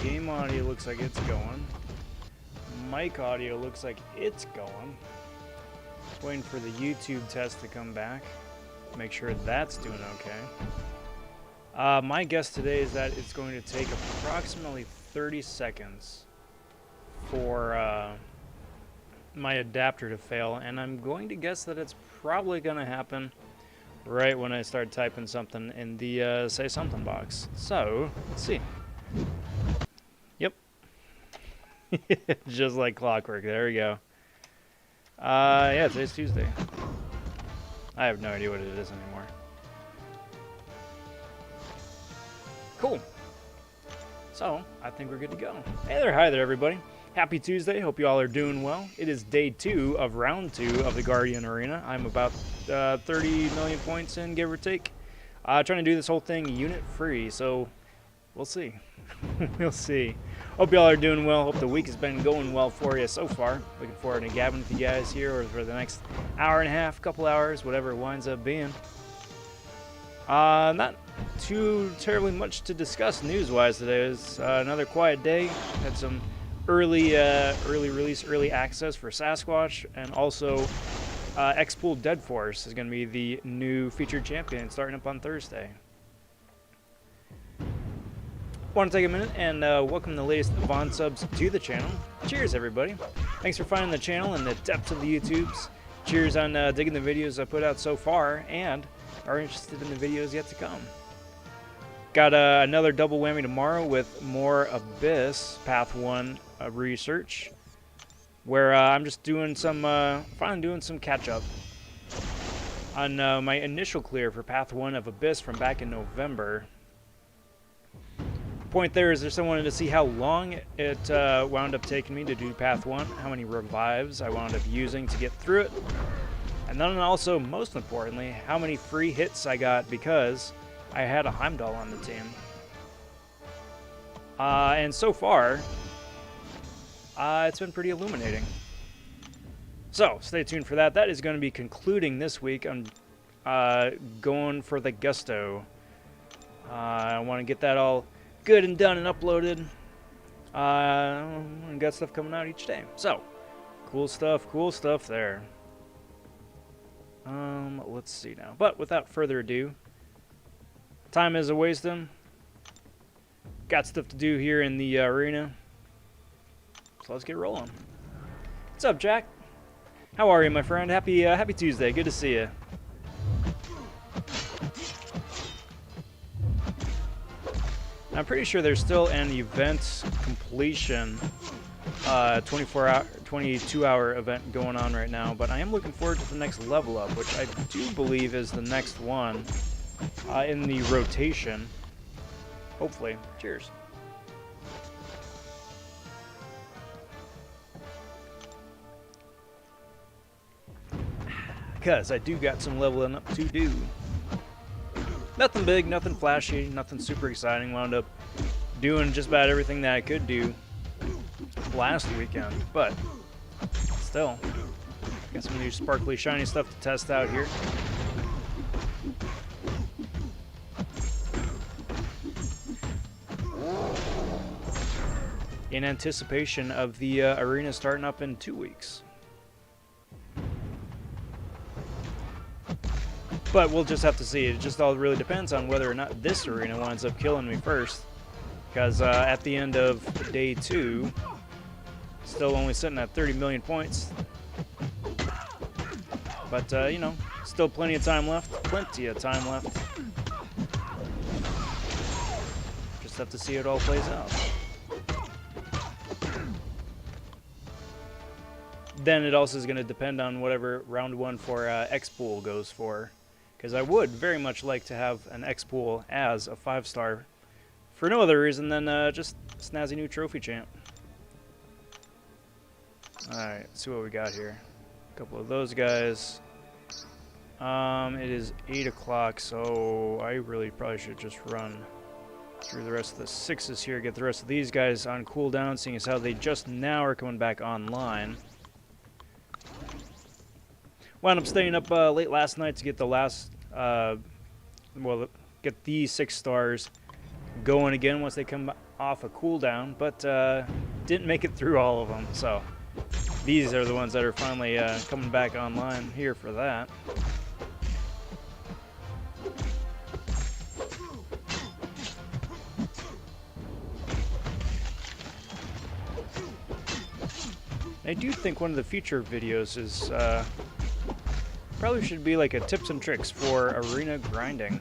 Game audio looks like it's going. Mic audio looks like it's going. Just waiting for the YouTube test to come back. Make sure that's doing okay. My guess today is that it's going to take approximately 30 seconds for my adapter to fail, and I'm going to guess that it's probably going to happen right when I start typing something in the say something box. So, let's see. Yep. Just like clockwork. There we go. Yeah, today's Tuesday. I have no idea what it is anymore. Cool. So, I think we're good to go. Hey there, hi there, everybody. Happy Tuesday. Hope you all are doing well. It is day 2 of round 2 of the Guardian Arena. I'm about 30 million points in, give or take. Trying to do this whole thing unit free, so we'll see. We'll see. Hope you all are doing well. Hope the week has been going well for you so far. Looking forward to gabbing with you guys here or for the next hour and a half, couple hours, whatever it winds up being. Not too terribly much to discuss news-wise today. It was another quiet day. Had some early release, early access for Sasquatch, and also X-Pool Dead Force is going to be the new featured champion starting up on Thursday. Want to take a minute and welcome the latest Vaughn subs to the channel. Cheers, everybody. Thanks for finding the channel and the depths of the YouTubes. Cheers on digging the videos I put out so far and are interested in the videos yet to come. Got another double whammy tomorrow with more Abyss Path 1 research, where I'm just doing some, finally doing some catch-up on my initial clear for Path 1 of Abyss from back in November. Point there is just I wanted to see how long it wound up taking me to do Path 1, how many revives I wound up using to get through it, and then also, most importantly, how many free hits I got because I had a Heimdall on the team. And so far, it's been pretty illuminating. So, stay tuned for that. That is going to be concluding this week. I'm going for the Gusto. I want to get that all good and done and uploaded. And got stuff coming out each day. So, cool stuff there. Let's see now. But without further ado, time is a-wasting. Got stuff to do here in the arena. So let's get rolling. What's up, Jack? How are you, my friend? Happy Tuesday. Good to see you. I'm pretty sure there's still an event completion 22-hour event going on right now, but I am looking forward to the next level up, which I do believe is the next one in the rotation. Hopefully. Cheers. Because I do got some leveling up to do. Nothing big, nothing flashy, nothing super exciting. Wound up doing just about everything that I could do last weekend, but still, got some new sparkly, shiny stuff to test out here. In anticipation of the arena starting up in 2 weeks. But we'll just have to see. It just all really depends on whether or not this arena winds up killing me first. Because at the end of day 2, still only sitting at 30 million points. But, you know, still plenty of time left. Plenty of time left. Just have to see how it all plays out. Then it also is going to depend on whatever round 1 for X-Pool goes for. Because I would very much like to have an X-Pool as a 5-star for no other reason than just snazzy new trophy champ. Alright, let's see what we got here. A couple of those guys. It is 8 o'clock, so I really probably should just run through the rest of the 6s here, get the rest of these guys on cooldown, seeing as how they just now are coming back online. Wound up staying up late last night to get the last, well, get the 6 stars going again once they come off a cooldown, but didn't make it through all of them. So these are the ones that are finally coming back online here for that. I do think one of the future videos is probably should be like a tips and tricks for arena grinding.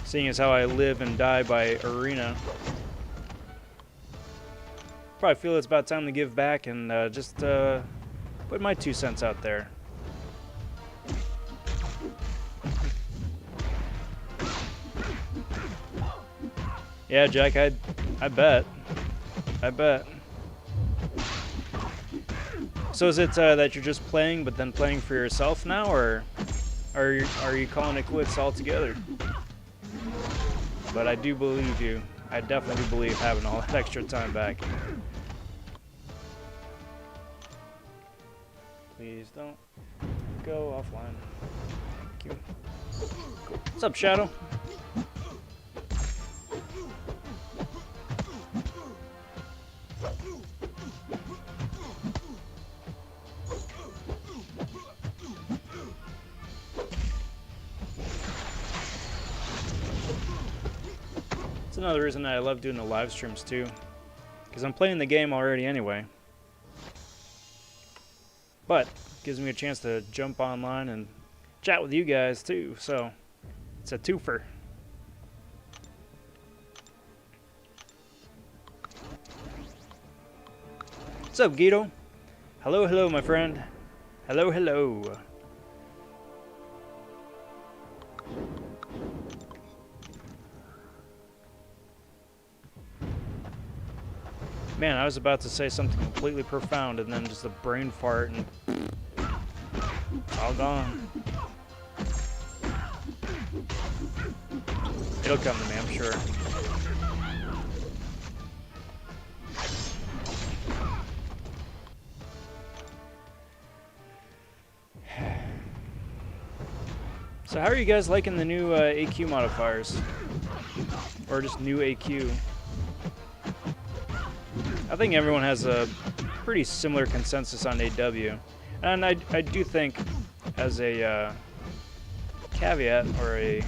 Seeing as how I live and die by arena. Probably feel it's about time to give back and just put my 2 cents out there. Yeah, Jack, I bet. I bet. So is it that you're just playing, but then playing for yourself now, or are you calling it quits altogether? But I do believe you. I definitely do believe having all that extra time back. Please don't go offline. Thank you. What's up, Shadow? It's another reason that I love doing the live streams too, because I'm playing the game already anyway. But it gives me a chance to jump online and chat with you guys too, so it's a twofer. What's up, Guido? Hello, hello, my friend. Hello, hello. Man, I was about to say something completely profound and then just a brain fart and it's all gone. It'll come to me, I'm sure. So how are you guys liking the new AQ modifiers? Or just new AQ? I think everyone has a pretty similar consensus on AW. And I do think, as a caveat or a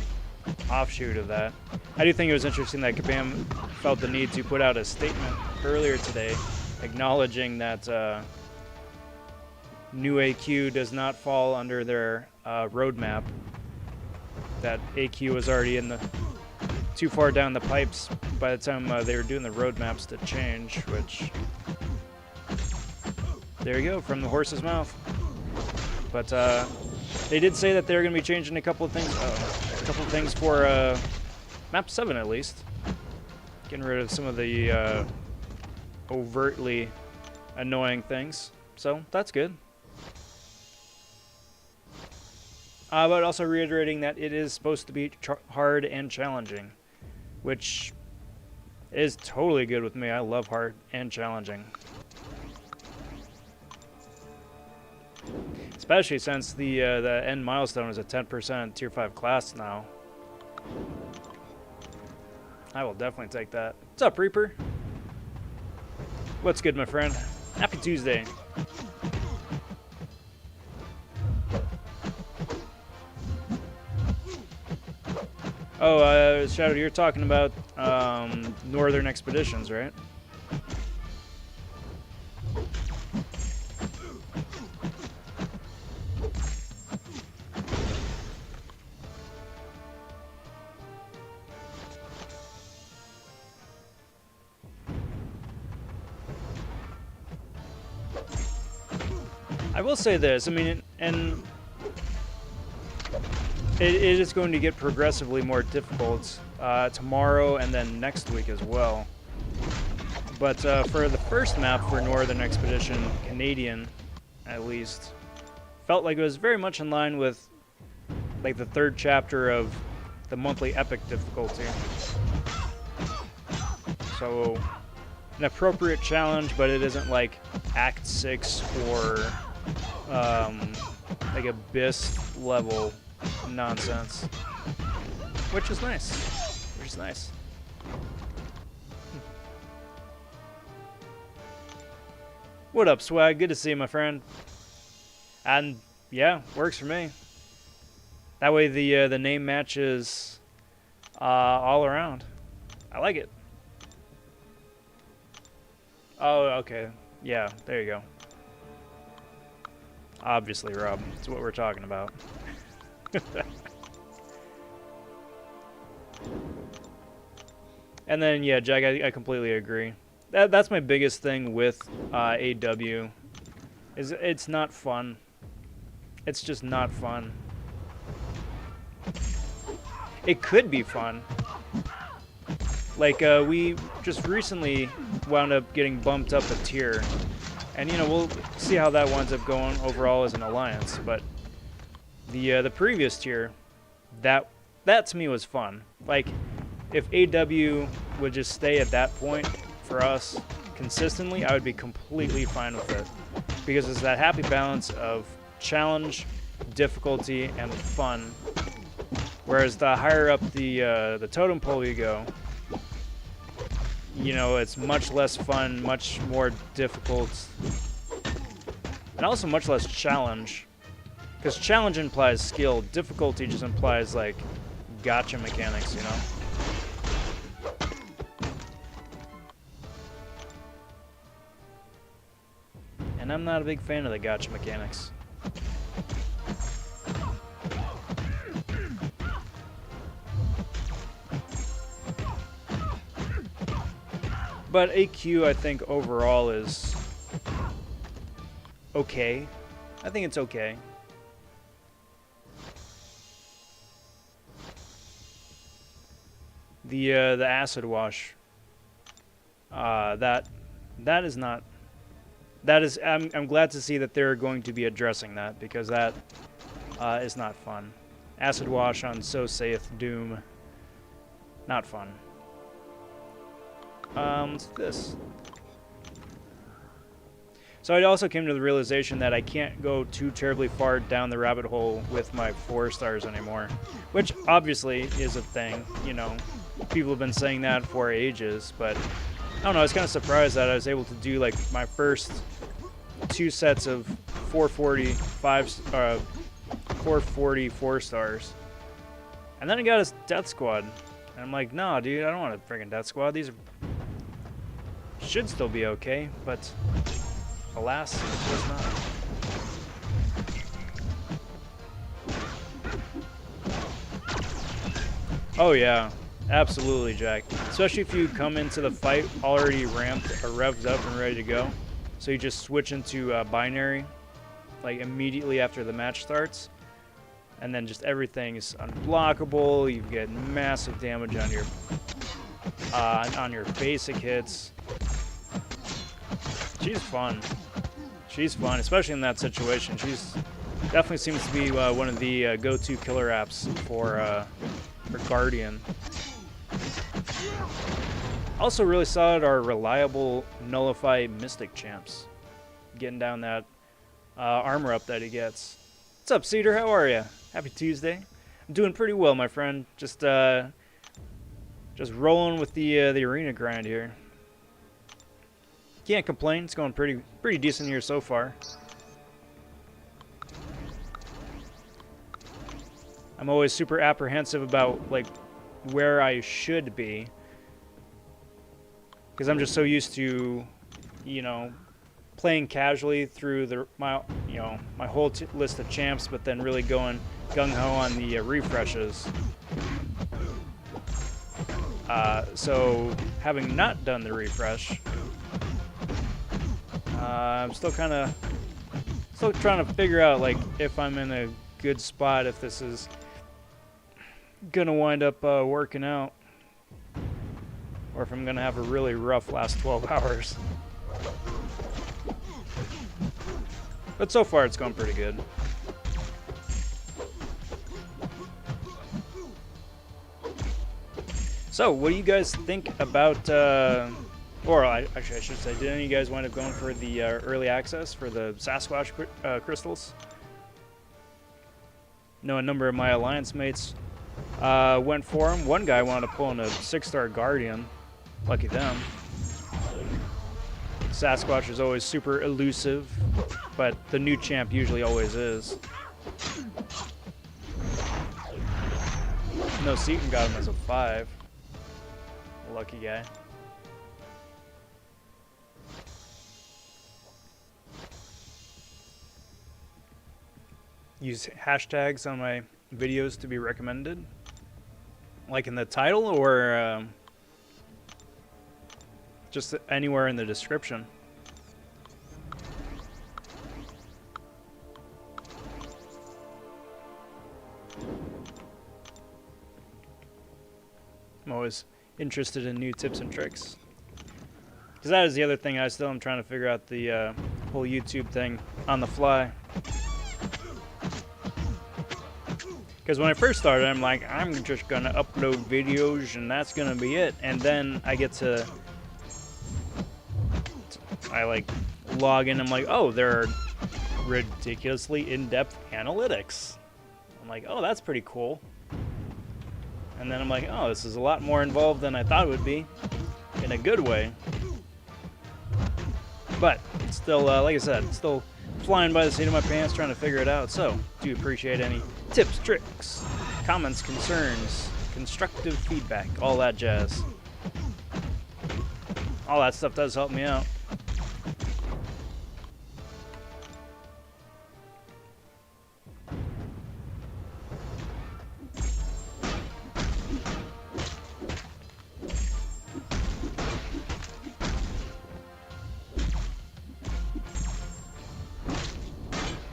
offshoot of that, I do think it was interesting that Kabam felt the need to put out a statement earlier today acknowledging that new AQ does not fall under their roadmap, that AQ was already in the too far down the pipes by the time they were doing the roadmaps to change, which, there you go, from the horse's mouth. But they did say that they're going to be changing a couple of things, for map 7 at least, getting rid of some of the overtly annoying things, so that's good. But also reiterating that it is supposed to be hard and challenging, which is totally good with me. I love hard and challenging. Especially since the end milestone is a 10% tier 5 class now. I will definitely take that. What's up, Reaper? What's good, my friend? Happy Tuesday. Oh, Shadow, you're talking about Northern Expeditions, right? I will say this, I mean, and it is going to get progressively more difficult tomorrow and then next week as well. But for the first map for Northern Expedition, Canadian at least, felt like it was very much in line with like the 3rd chapter of the monthly epic difficulty. So an appropriate challenge, but it isn't like Act 6 or like Abyss level nonsense, which is nice. Nice, nice. What up, Swag? Good to see you, my friend. And yeah, works for me. That way the name matches all around. I like it. Oh, okay. Yeah, there you go. Obviously, Rob. That's what we're talking about. And then, yeah, Jack, I completely agree. That's my biggest thing with AW. Is it's not fun. It's just not fun. It could be fun. Like, we just recently wound up getting bumped up a tier. And, you know, we'll see how that winds up going overall as an alliance. But the previous tier, that to me was fun. Like, if AW would just stay at that point for us consistently, I would be completely fine with it. Because it's that happy balance of challenge, difficulty, and fun. Whereas the higher up the totem pole you go, you know, it's much less fun, much more difficult, and also much less challenge. Because challenge implies skill, difficulty just implies, like, gotcha mechanics, you know? And I'm not a big fan of the gotcha mechanics. But AQ, I think, overall is okay. I think it's okay. The acid wash, that is not. That is. I'm glad to see that they're going to be addressing that, because that is not fun. Acid wash on So Saith Doom. Not fun. What's this? So I also came to the realization that I can't go too terribly far down the rabbit hole with my 4 stars anymore, which obviously is a thing, you know. People have been saying that for ages, but I don't know, I was kind of surprised that I was able to do, like, my first 2 sets of 440 4 stars. And then I got a Death Squad. And I'm like, nah, dude, I don't want a freaking Death Squad. These should still be okay, but alas, it does not. Oh yeah, absolutely, Jack. Especially if you come into the fight already ramped or revved up and ready to go. So you just switch into binary, like immediately after the match starts. And then just everything is unblockable. You get massive damage on your basic hits. She's fun. She's fun, especially in that situation. She's definitely seems to be one of the go-to killer apps for Guardian. Also really solid are reliable Nullify Mystic champs. Getting down that armor up that he gets. What's up, Cedar? How are you? Happy Tuesday. I'm doing pretty well, my friend. Just rolling with the arena grind here. Can't complain. It's going pretty decent here so far. I'm always super apprehensive about, like, where I should be, because I'm just so used to, you know, playing casually through my whole list of champs, but then really going gung-ho on the refreshes. So having not done the refresh, I'm still trying to figure out, like, if I'm in a good spot, if this is gonna wind up working out, or if I'm gonna have a really rough last 12 hours. But so far, it's going pretty good. So, what do you guys think about, actually I should say, did any of you guys wind up going for the early access for the Sasquatch crystals? No, a number of my alliance mates Went for him. One guy wanted to pull in a 6-star Guardian. Lucky them. Sasquatch is always super elusive, but the new champ usually always is. No, Seaton got him as a 5. Lucky guy. Use hashtags on my videos to be recommended, like in the title or just anywhere in the description. I'm always interested in new tips and tricks, because that is the other thing I still am trying to figure out, the whole YouTube thing on the fly. Because when I first started, I'm like, I'm just going to upload videos and that's going to be it. And then I get to, I like log in, I'm like, oh, there are ridiculously in-depth analytics. I'm like, oh, that's pretty cool. And then I'm like, oh, this is a lot more involved than I thought it would be, in a good way. But still, like I said, still flying by the seat of my pants trying to figure it out. So, do appreciate any tips, tricks, comments, concerns, constructive feedback, all that jazz. All that stuff does help me out.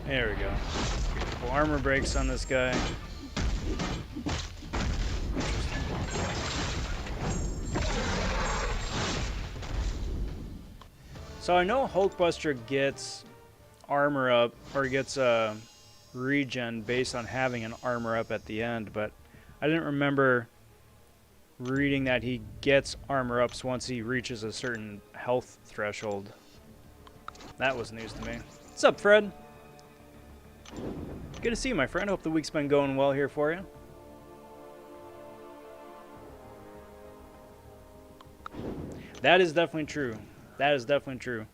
There we go. Couple armor breaks on this guy. So I know Hulkbuster gets armor up, or gets a regen based on having an armor up at the end, but I didn't remember reading that he gets armor ups once he reaches a certain health threshold. That was news to me. What's up, Fred? Good to see you, my friend. Hope the week's been going well here for you. That is definitely true. That is definitely true.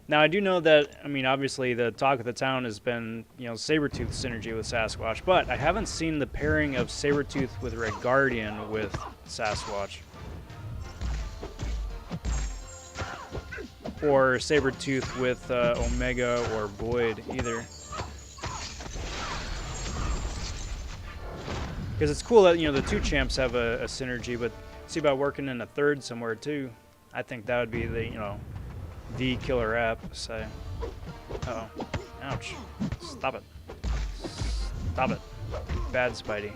Now, I do know that, I mean, obviously the talk of the town has been, you know, Sabretooth synergy with Sasquatch, but I haven't seen the pairing of Sabretooth with Red Guardian with Sasquatch. Or Sabretooth with Omega or Void either. Because it's cool that, you know, the two champs have a synergy, but see about working in a third somewhere too. I think that would be the, you know, the killer app. So, uh-oh. Ouch. Stop it. Stop it. Bad Spidey.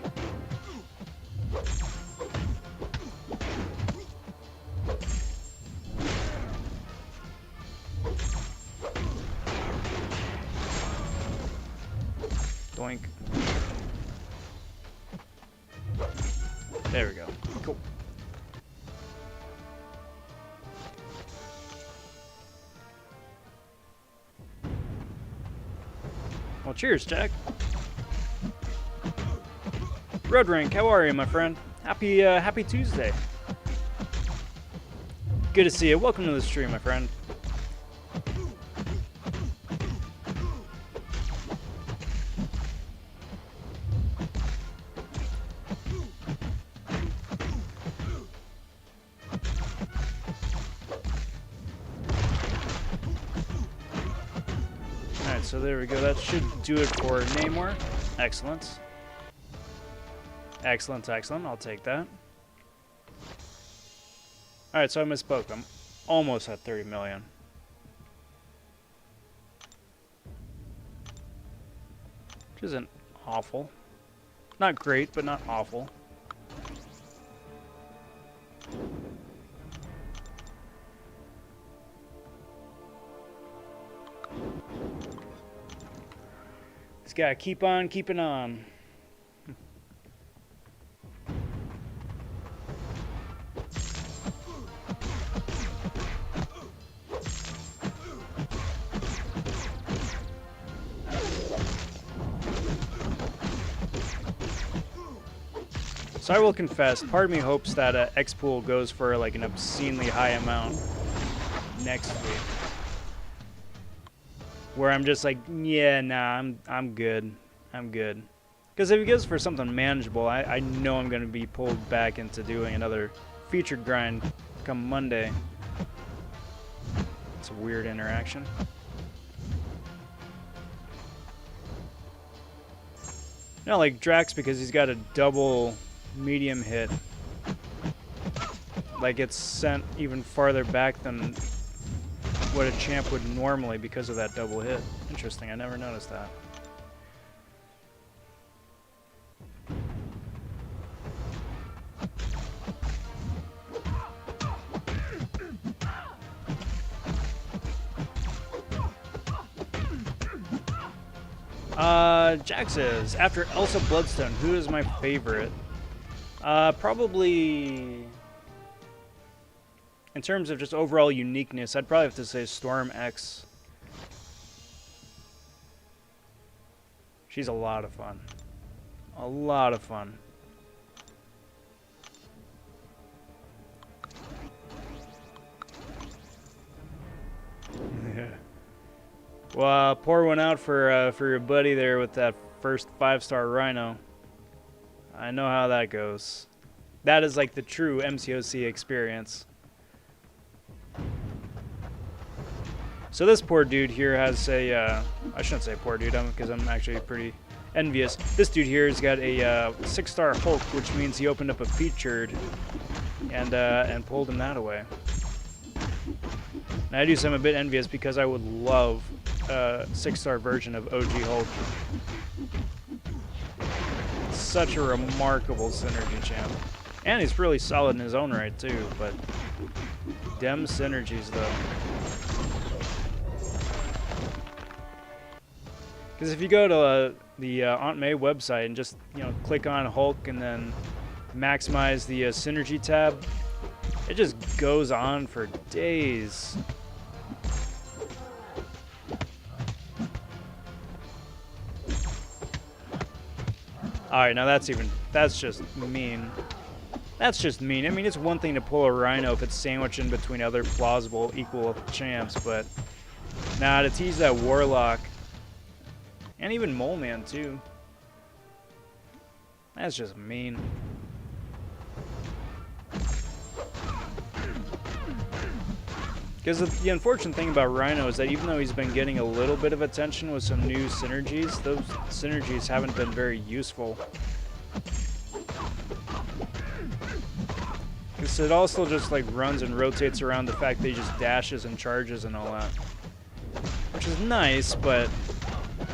Doink. There we go. Cool. Well, cheers, Jack. Road Rank, how are you, my friend? Happy Tuesday. Good to see you. Welcome to the stream, my friend. So there we go. That should do it for Namor. Excellent. Excellent, excellent. I'll take that. Alright, so I misspoke. I'm almost at 30 million. Which isn't awful. Not great, but not awful. Just gotta keep on keeping on. So I will confess, part of me hopes that X-Pool goes for like an obscenely high amount next week. Where I'm just like, yeah, nah, I'm good. I'm good. Because if he goes for something manageable, I know I'm going to be pulled back into doing another featured grind come Monday. It's a weird interaction. Not like Drax because he's got a double medium hit. Like it's sent even farther back than what a champ would normally because of that double hit. Interesting, I never noticed that. Jack says, after Elsa Bloodstone, who is my favorite? Probably, in terms of just overall uniqueness, I'd probably have to say Storm X. She's a lot of fun. A lot of fun. Yeah. Well, pour one out for your buddy there with that first 5-star Rhino. I know how that goes. That is like the true MCOC experience. So this poor dude here has a, I shouldn't say poor dude, because I'm actually pretty envious. This dude here has got a 6-star Hulk, which means he opened up a featured and pulled him that away. And I do say I'm a bit envious because I would love a 6-star version of OG Hulk. Such a remarkable synergy champ. And he's really solid in his own right too, but dem synergies though. Because if you go to the Aunt May website and just, you know, click on Hulk and then maximize the synergy tab, it just goes on for days. Alright, now that's just mean. That's just mean. I mean, it's one thing to pull a Rhino if it's sandwiched in between other plausible equal champs, but nah, to tease that Warlock, and even Mole Man too, that's just mean. Because the unfortunate thing about Rhino is that even though he's been getting a little bit of attention with some new synergies, those synergies haven't been very useful. Because it also just like runs and rotates around the fact that he just dashes and charges and all that. Which is nice, but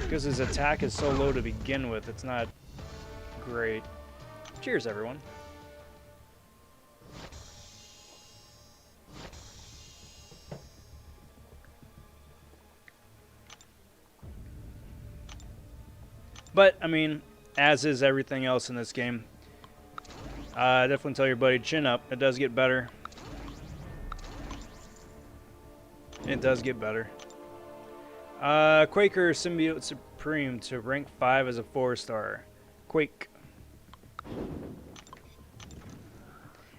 because his attack is so low to begin with, it's not great. Cheers, everyone. But, I mean, as is everything else in this game, definitely tell your buddy, chin up. It does get better. It does get better. Quaker Symbiote Supreme to rank 5 as a 4-star. Quake.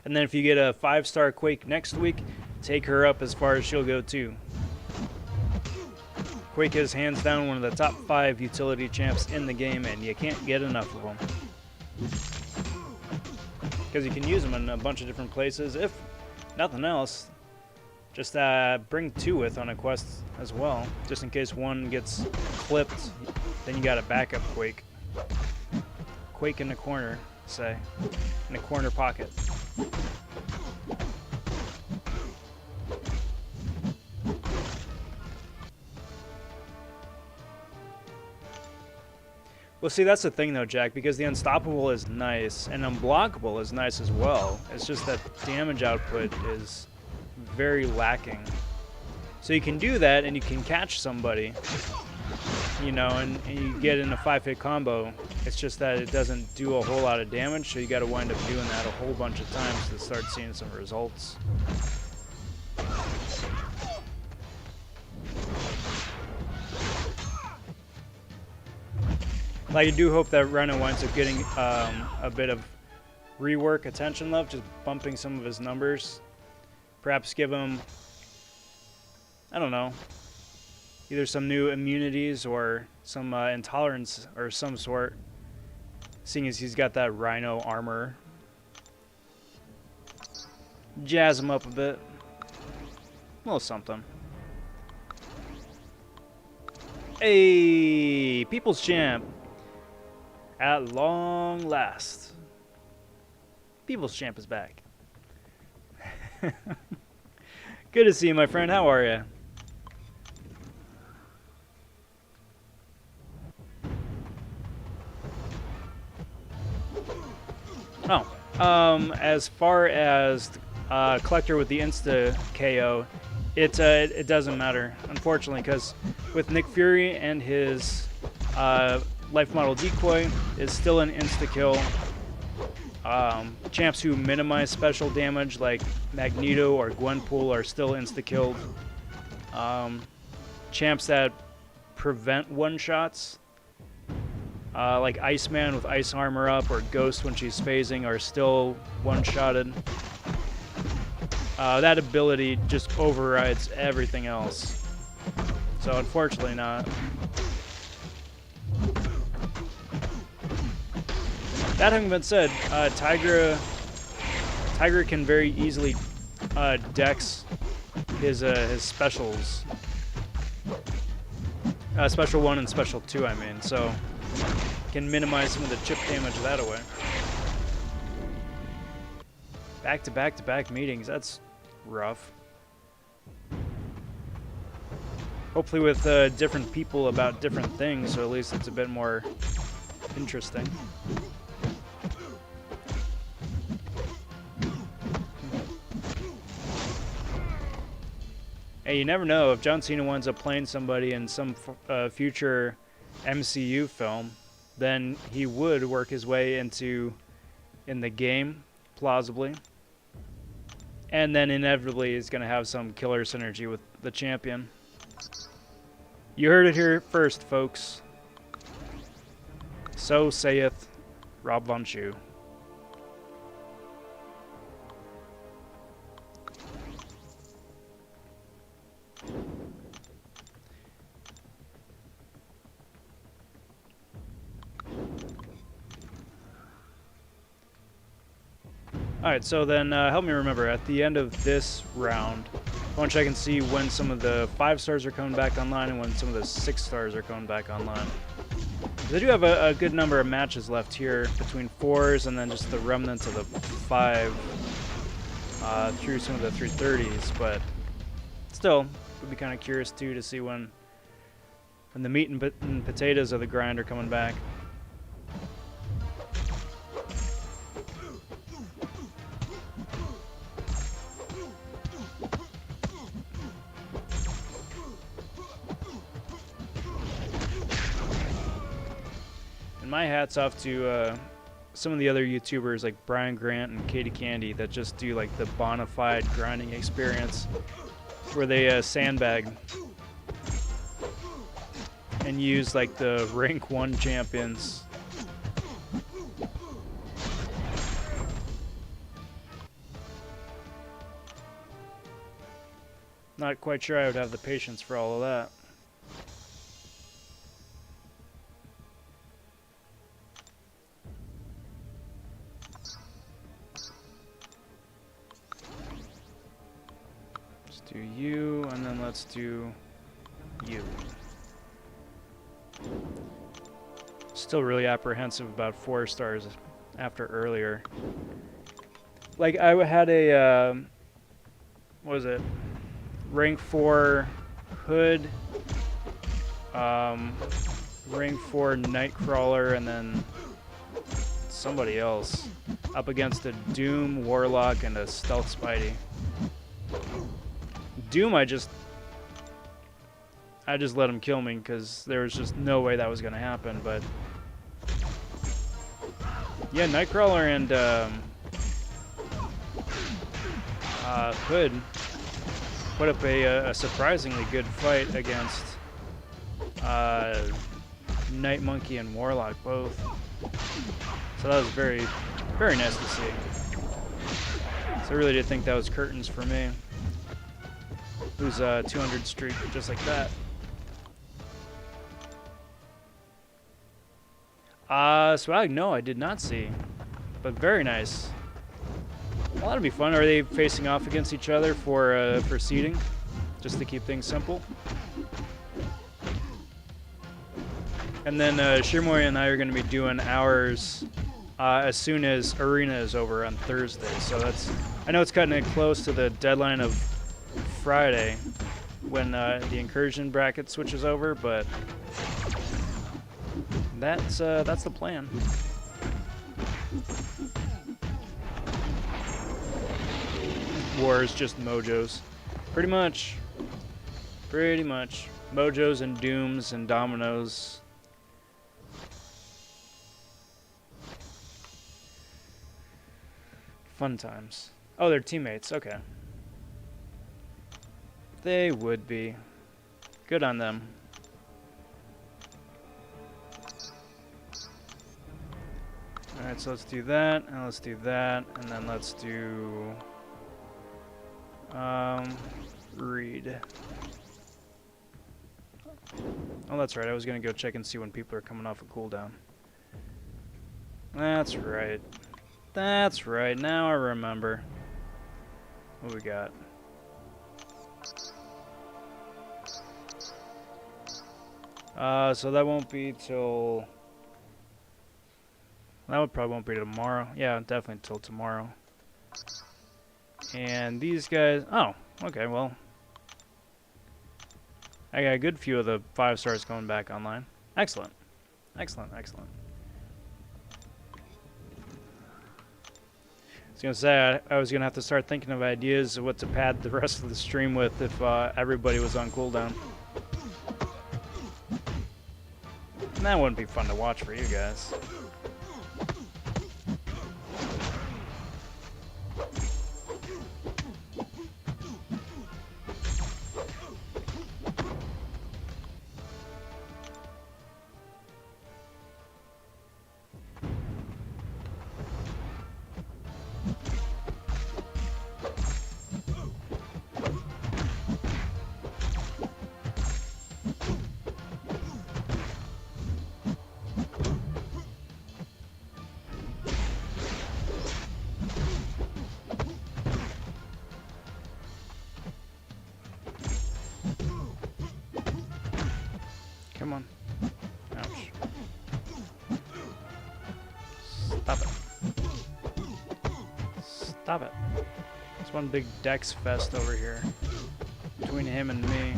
And then if you get a 5-star Quake next week, take her up as far as she'll go too. Quake is hands down one of the top 5 utility champs in the game, and you can't get enough of them. Because you can use them in a bunch of different places. If nothing else, just bring 2 with on a quest as well. Just in case one gets flipped, then you got a backup Quake. Quake in the corner, say. In the corner pocket. Well, see, that's the thing, though, Jack, because the Unstoppable is nice, and Unblockable is nice as well. It's just that damage output is very lacking. So you can do that, and you can catch somebody, you know, and you get in a 5-hit combo. It's just that it doesn't do a whole lot of damage, so you got to wind up doing that a whole bunch of times to start seeing some results. Like, I do hope that Rhino winds up getting a bit of rework attention left, just bumping some of his numbers. Perhaps give him, I don't know, either some new immunities or some intolerance or some sort, seeing as he's got that rhino armor. Jazz him up a bit. A little something. Hey, People's Champ. At long last. People's Champ is back. Good to see you, my friend. How are you? Oh, as far as Collector with the Insta KO, it doesn't matter, unfortunately, because with Nick Fury and his life model decoy is still an insta kill. Champs who minimize special damage like Magneto or Gwenpool are still insta killed. Champs that prevent one shots like Iceman with ice armor up or Ghost when she's phasing are still one-shotted. That ability just overrides everything else. So unfortunately not. That having been said, Tigra can very easily dex his specials. Special 1 and Special 2, I mean, so can minimize some of the chip damage that away. Back-to-back-to-back meetings, that's rough. Hopefully with different people about different things, so at least it's a bit more interesting. Hey, you never know, if John Cena winds up playing somebody in some future MCU film, then he would work his way in the game, plausibly. And then inevitably he's going to have some killer synergy with the champion. You heard it here first, folks. So saith RobVonShoe. Alright, so then help me remember, at the end of this round, I want to check and see when some of the 5 stars are coming back online and when some of the 6 stars are coming back online. They do have a good number of matches left here, between 4s and then just the remnants of the 5 through some of the 330s, but still, would be kind of curious too to see when the meat and potatoes of the grind are coming back. My hat's off to some of the other YouTubers like Brian Grant and Katie Candy that just do like the bona fide grinding experience where they sandbag and use like the rank 1 champions. Not quite sure I would have the patience for all of that. Do you, and then let's do you. Still really apprehensive about 4 stars after earlier. Like, I had a, what was it? Rank 4 Hood, rank 4 Nightcrawler, and then somebody else up against a Doom, Warlock, and a Stealth Spidey. Doom, I just let him kill me because there was just no way that was going to happen, but yeah, Nightcrawler and Hood put up a surprisingly good fight against Night Monkey and Warlock both. So that was very, Very nice to see. So I really did think that was curtains for me. Lose a 200 streak just like that. Swag, no, I did not see. But very nice. Well, that'll be fun. Are they facing off against each other for seeding? Just to keep things simple. And then Shirmoy and I are going to be doing ours as soon as Arena is over on Thursday. So that's, I know it's cutting it close to the deadline of Friday when the incursion bracket switches over, but that's the plan. War is just mojos. Pretty much. Pretty much. Mojos and dooms and dominoes. Fun times. Oh, they're teammates. Okay. They would be. Good on them. Alright, so let's do that, and let's do that, and then let's do... read. Oh, that's right. I was going to go check and see when people are coming off a cooldown. That's right. That's right. Now I remember. What we got? So that won't be till... That would probably won't be tomorrow. Yeah, definitely till tomorrow. And these guys... Oh, okay, well... I got a good few of the 5 stars going back online. Excellent. Excellent, excellent. I was going to say, I was going to have to start thinking of ideas of what to pad the rest of the stream with if everybody was on cooldown. And that wouldn't be fun to watch for you guys. Come on. Ouch. Stop it. Stop it. It's one big Dex fest over here. Between him and me.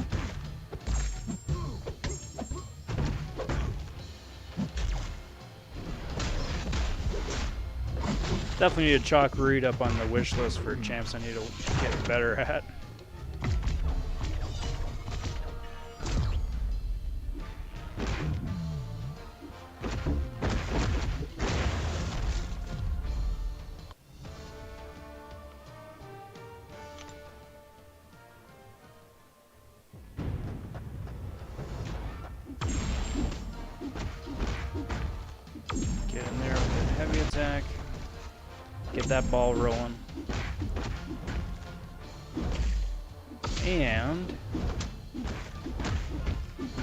Definitely need to chalk Reed up on the wish list for champs I need to get better at. Get in there with a heavy attack. Get that ball rolling. And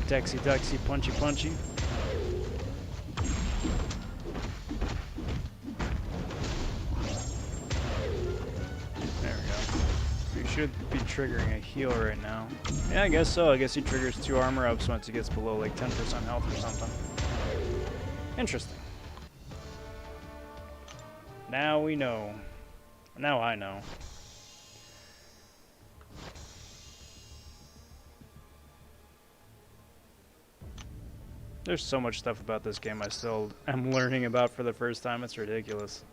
Dexy Duxy Punchy Punchy. There we go. We should be triggering a heal right now. Yeah, I guess so. I guess he triggers 2 armor ups once he gets below like 10% health or something. Interesting. Now we know. Now I know. There's so much stuff about this game I still am learning about for the first time. It's ridiculous.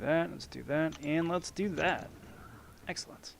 Let's do that, and let's do that. Excellent.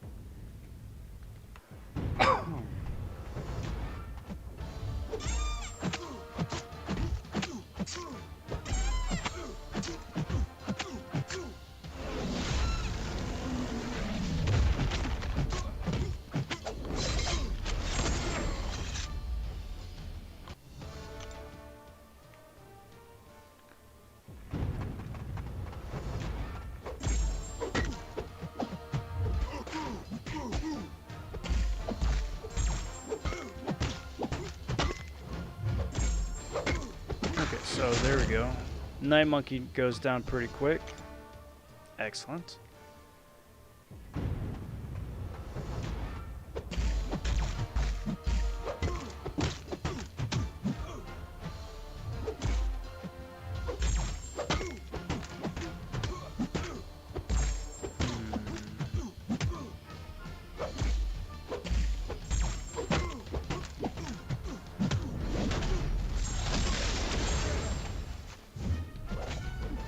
So there we go. Night Monkey goes down pretty quick. Excellent.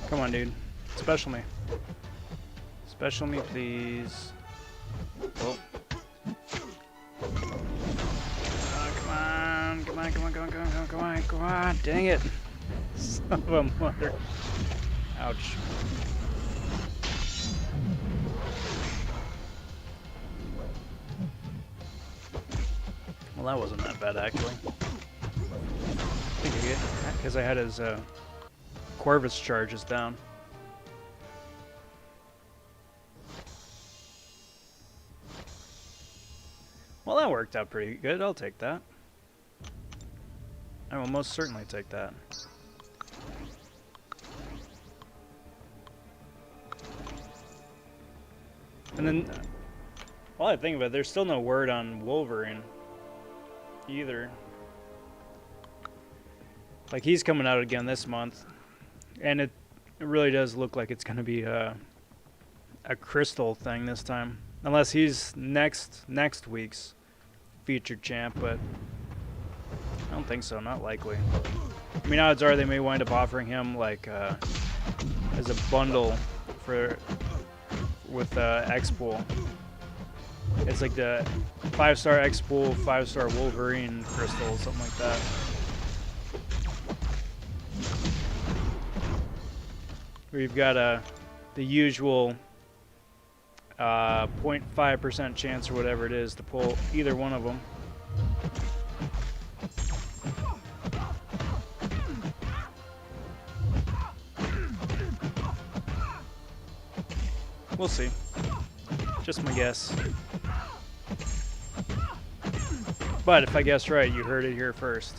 Come on, dude. Special me. Special me, please. Oh. Come on. Come on, come on, come on, come on, come on, come on. Dang it. Son of a mother. Ouch. Well, that wasn't that bad, actually. I think because I had his Corvus charges down. Well, that worked out pretty good. I'll take that. I will most certainly take that. And then, while I think about it, there's still no word on Wolverine either. Like, he's coming out again this month, and it really does look like it's going to be a crystal thing this time, unless he's next week's featured champ, but I don't think so. Not likely. I mean, odds are they may wind up offering him like as a bundle with X-Pool. It's like the 5-star X-Pool, 5-star Wolverine crystal, something like that. We've got the usual 0.5% chance or whatever it is to pull either one of them. We'll see. Just my guess. But if I guess right, you heard it here first.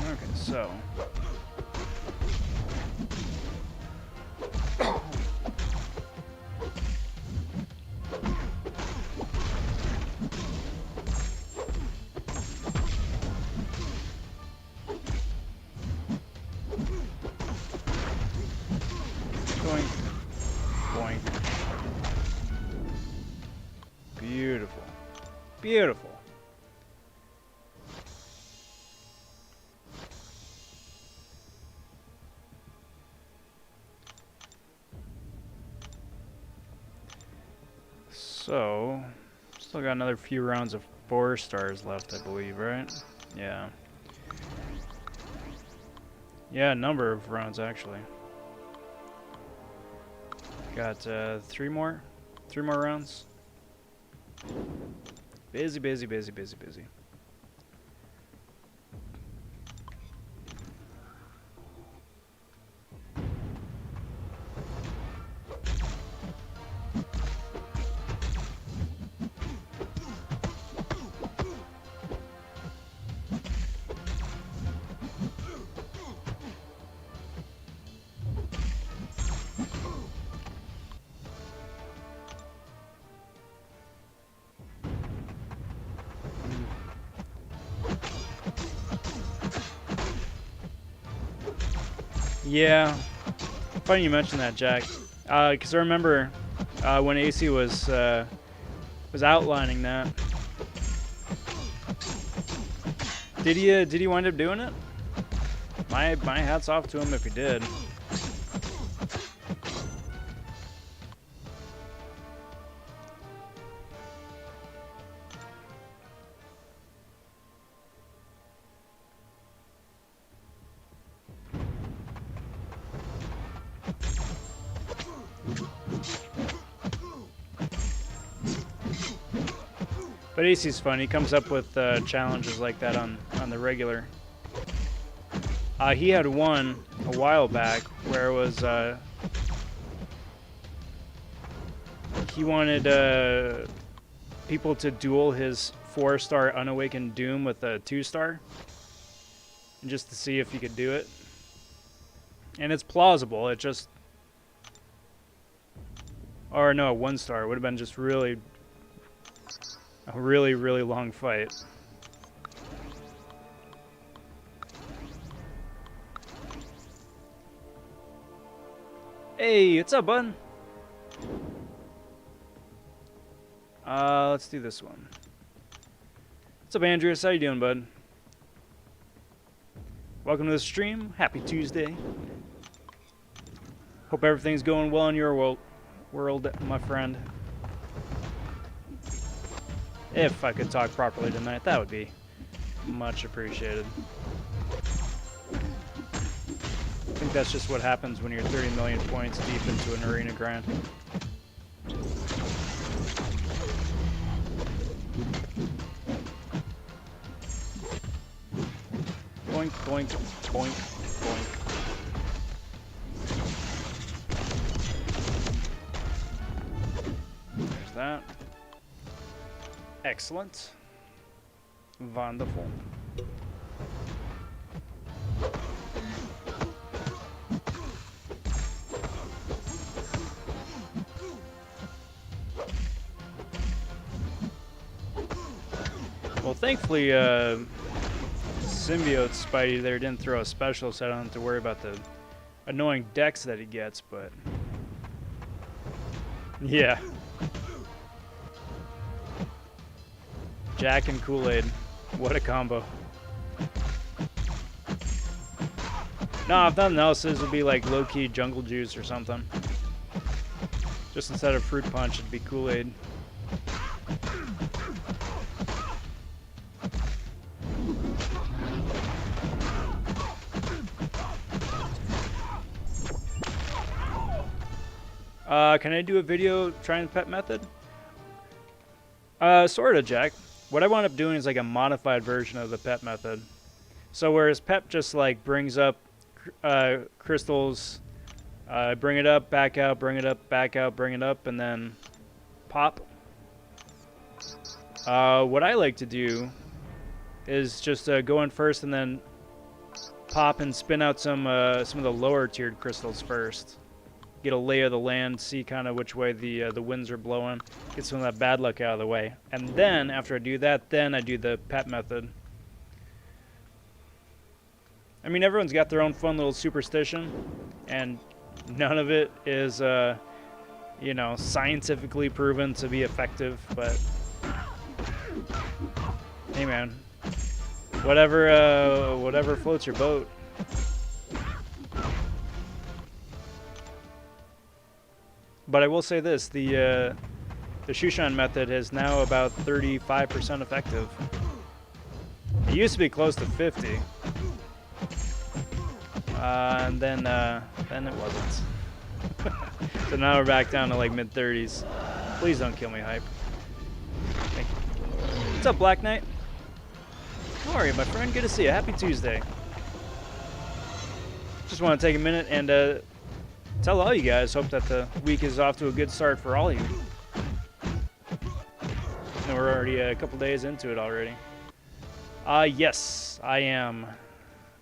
Okay, so boink, boink. Beautiful, beautiful. So, still got another few rounds of 4 stars left, I believe, right? Yeah. Yeah, a number of rounds, actually. Got 3 more rounds. Busy, busy, busy, busy, busy. Yeah, funny you mentioned that, Jack. Because I remember when AC was outlining that. Did he wind up doing it? My hat's off to him if he did. But AC's fun. He comes up with challenges like that on the regular. He had one a while back where it was, he wanted people to duel his 4-star Unawakened Doom with a 2-star, just to see if he could do it. And it's plausible. It just, or no, 1-star would have been just really, a really, really long fight. Hey, what's up, bud? Let's do this one. What's up, Andreas? How you doing, bud? Welcome to the stream. Happy Tuesday. Hope everything's going well in your world, my friend. If I could talk properly tonight, that would be much appreciated. I think that's just what happens when you're 30 million points deep into an arena grind. Boink, boink, boink, boink. There's that. Excellent. Wonderful. Well, thankfully, Symbiote Spidey there didn't throw a special, so I don't have to worry about the annoying decks that he gets, but yeah. Jack and Kool-Aid. What a combo. No, if nothing else, this would be like low-key Jungle Juice or something. Just instead of Fruit Punch, it'd be Kool-Aid. Can I do a video trying the pet method? Sorta, Jack. What I wound up doing is like a modified version of the pet method. So whereas pep just like brings up crystals, bring it up, back out, bring it up, back out, bring it up, and then pop. What I like to do is just go in first and then pop and spin out some of the lower tiered crystals first. Get a lay of the land, see kind of which way the winds are blowing, get some of that bad luck out of the way. And then, after I do that, then I do the pet method. I mean, everyone's got their own fun little superstition, and none of it is, you know, scientifically proven to be effective, but hey man, whatever floats your boat. But I will say this, the Shushan method is now about 35% effective. It used to be close to 50. And then it wasn't. So now we're back down to like mid-30s. Please don't kill me, Hype. Thank you. What's up, Black Knight? How are you, my friend? Good to see you. Happy Tuesday. Just want to take a minute and tell all you guys, hope that the week is off to a good start for all of you. And we're already a couple days into it already. Yes, I am.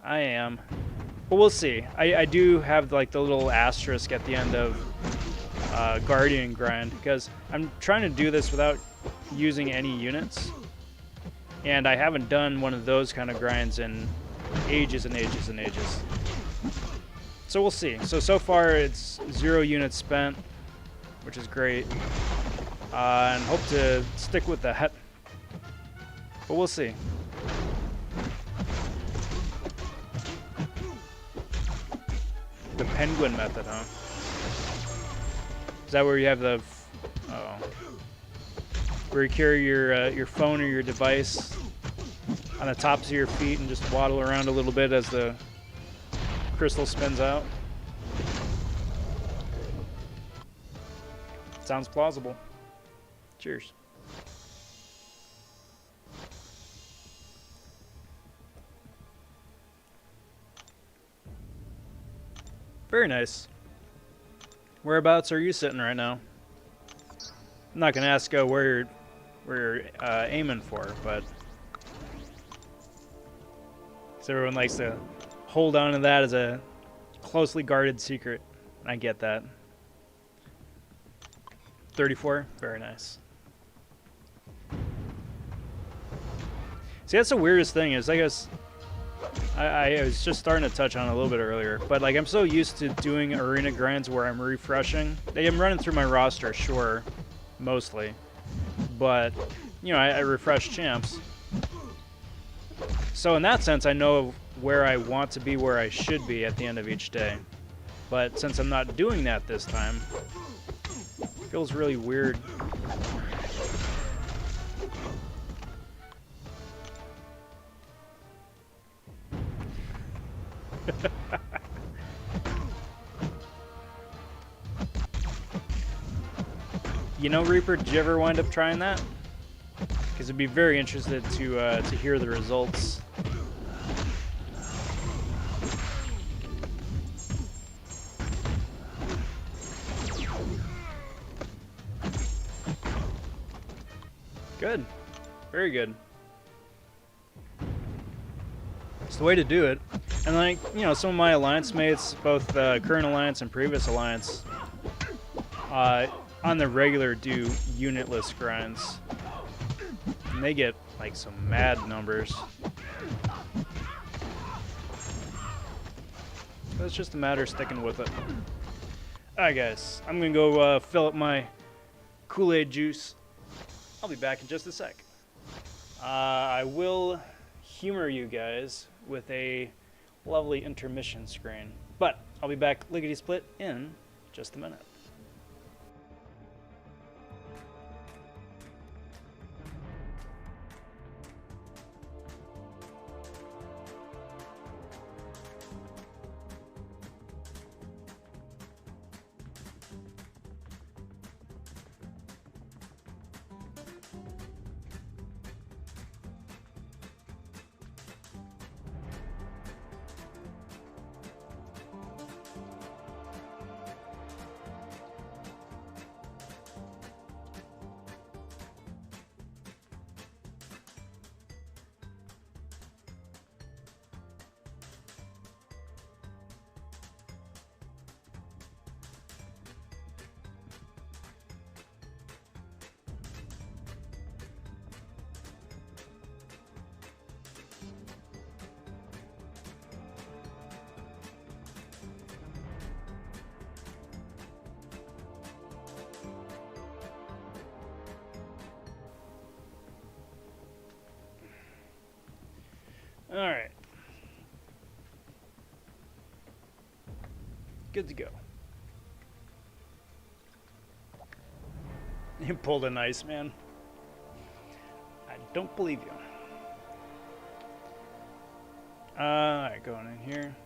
But we'll see. I do have like the little asterisk at the end of Guardian grind, because I'm trying to do this without using any units. And I haven't done one of those kind of grinds in ages and ages and ages. So we'll see. So far it's 0 units spent, which is great. And hope to stick with that. But we'll see. The penguin method, huh? Is that where you have the... where you carry your phone or your device on the tops of your feet and just waddle around a little bit as the crystal spins out? Sounds plausible. Cheers. Very nice. Whereabouts are you sitting right now? I'm not gonna ask where you're aiming for, but so everyone likes to hold on to that as a closely guarded secret. I get that. 34, very nice. See, that's the weirdest thing is, I guess, I was just starting to touch on it a little bit earlier, but like I'm so used to doing arena grinds where I'm refreshing. I'm running through my roster, sure, mostly, but you know, I refresh champs. So in that sense, I know where I want to be, where I should be at the end of each day. But since I'm not doing that this time, it feels really weird. You know, Reaper, did you ever wind up trying that? Because I'd be very interested to hear the results. Good. Very good. It's the way to do it. And like, you know, some of my alliance mates, both current alliance and previous alliance, on the regular do unitless grinds. And they get like some mad numbers. So it's just a matter of sticking with it. Alright guys, I'm gonna go fill up my Kool-Aid juice. I'll be back in just a sec. I will humor you guys with a lovely intermission screen. But I'll be back lickety-split in just a minute. Alright. Good to go. You pulled a nice man. I don't believe you. Alright, going in here.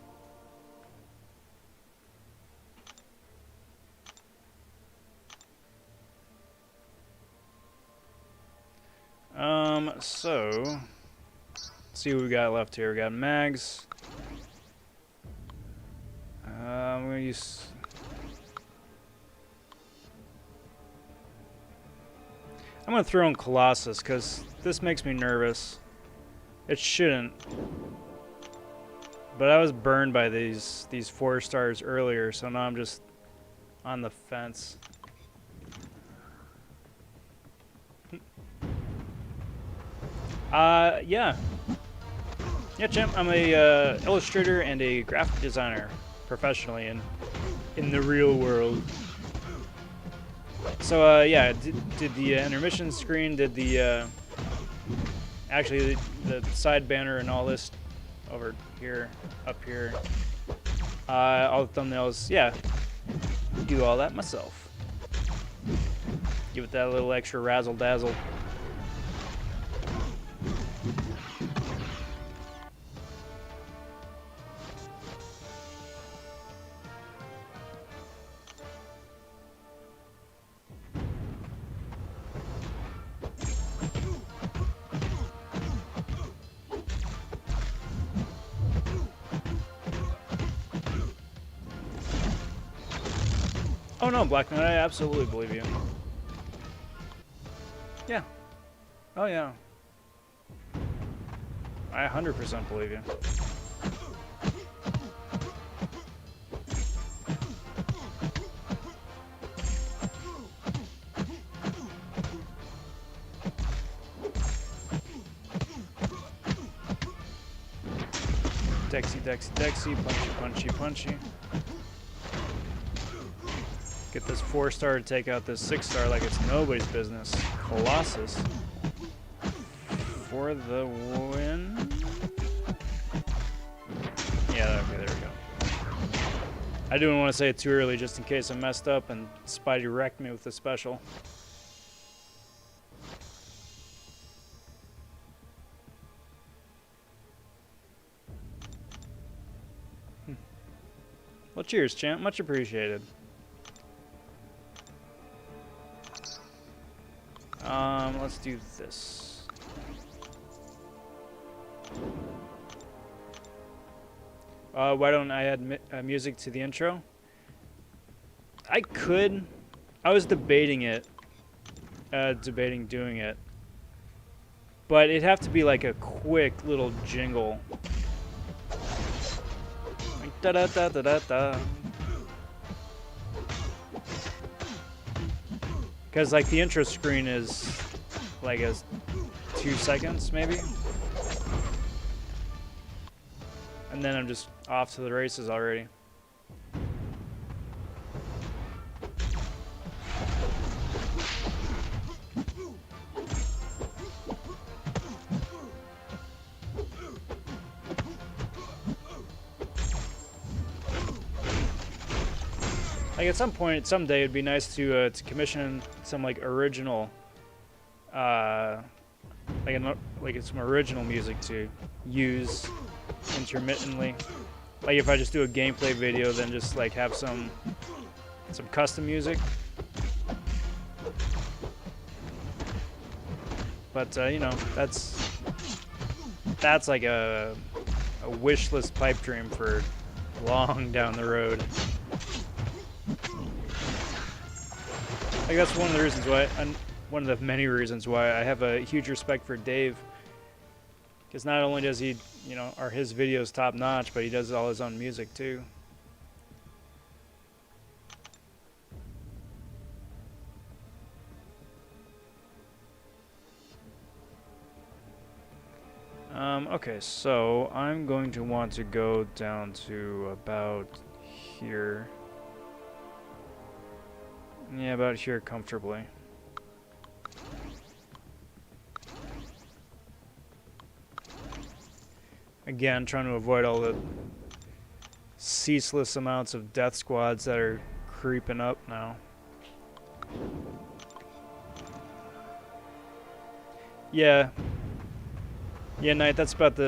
So let's see what we got left here. We got mags. I'm gonna use. I'm gonna throw in Colossus because this makes me nervous. It shouldn't, but I was burned by these 4 stars earlier, so now I'm just on the fence. Yeah, champ. I'm a illustrator and a graphic designer professionally in the real world. So yeah, did the intermission screen, did the actually the side banner and all this over here, up here, all the thumbnails. Yeah, do all that myself. Give it that little extra razzle dazzle. Oh no, Black Knight, I absolutely believe you. Yeah. Oh yeah. I 100% believe you. Dexy, Dexy, Dexy, punchy, punchy, punchy. Get this 4-star to take out this 6-star like it's nobody's business. Colossus. For the win. Yeah, okay, there we go. I didn't want to say it too early just in case I messed up and Spidey wrecked me with the special. Well, cheers, champ. Much appreciated. Let's do this. Why don't I add music to the intro? I could. I was debating it. Debating doing it. But it'd have to be like a quick little jingle. Like da-da-da-da-da-da. Because like the intro screen is like 2 seconds maybe. And then I'm just off to the races already. Like at some point, someday, it'd be nice to commission some like original, like some original music to use intermittently. Like if I just do a gameplay video, then just like have some custom music. But you know, that's like a wish list pipe dream for long down the road. Like that's one of the reasons why, one of the many reasons why I have a huge respect for Dave. Because not only does he, you know, are his videos top notch, but he does all his own music too. Okay, so I'm going to want to go down to about here. Yeah, about here comfortably. Again, trying to avoid all the ceaseless amounts of death squads that are creeping up now. Yeah. Yeah, Knight, that's about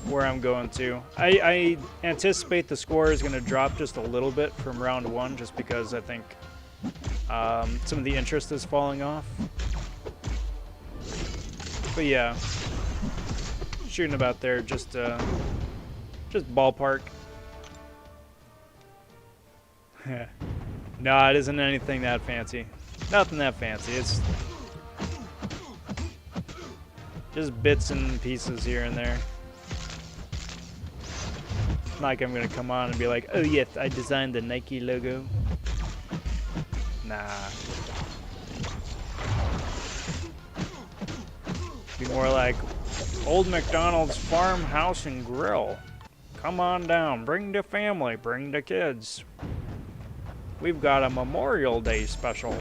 where I'm going to. I anticipate the score is going to drop just a little bit from round 1 just because I think some of the interest is falling off. But yeah, shooting about there, just ballpark. No, it isn't anything that fancy. Nothing that fancy. It's just bits and pieces here and there. It's not like I'm gonna come on and be like, oh yes, I designed the Nike logo. Nah. Be more like Old MacDonald's farmhouse and grill. Come on down, bring the family, bring the kids. We've got a Memorial Day special.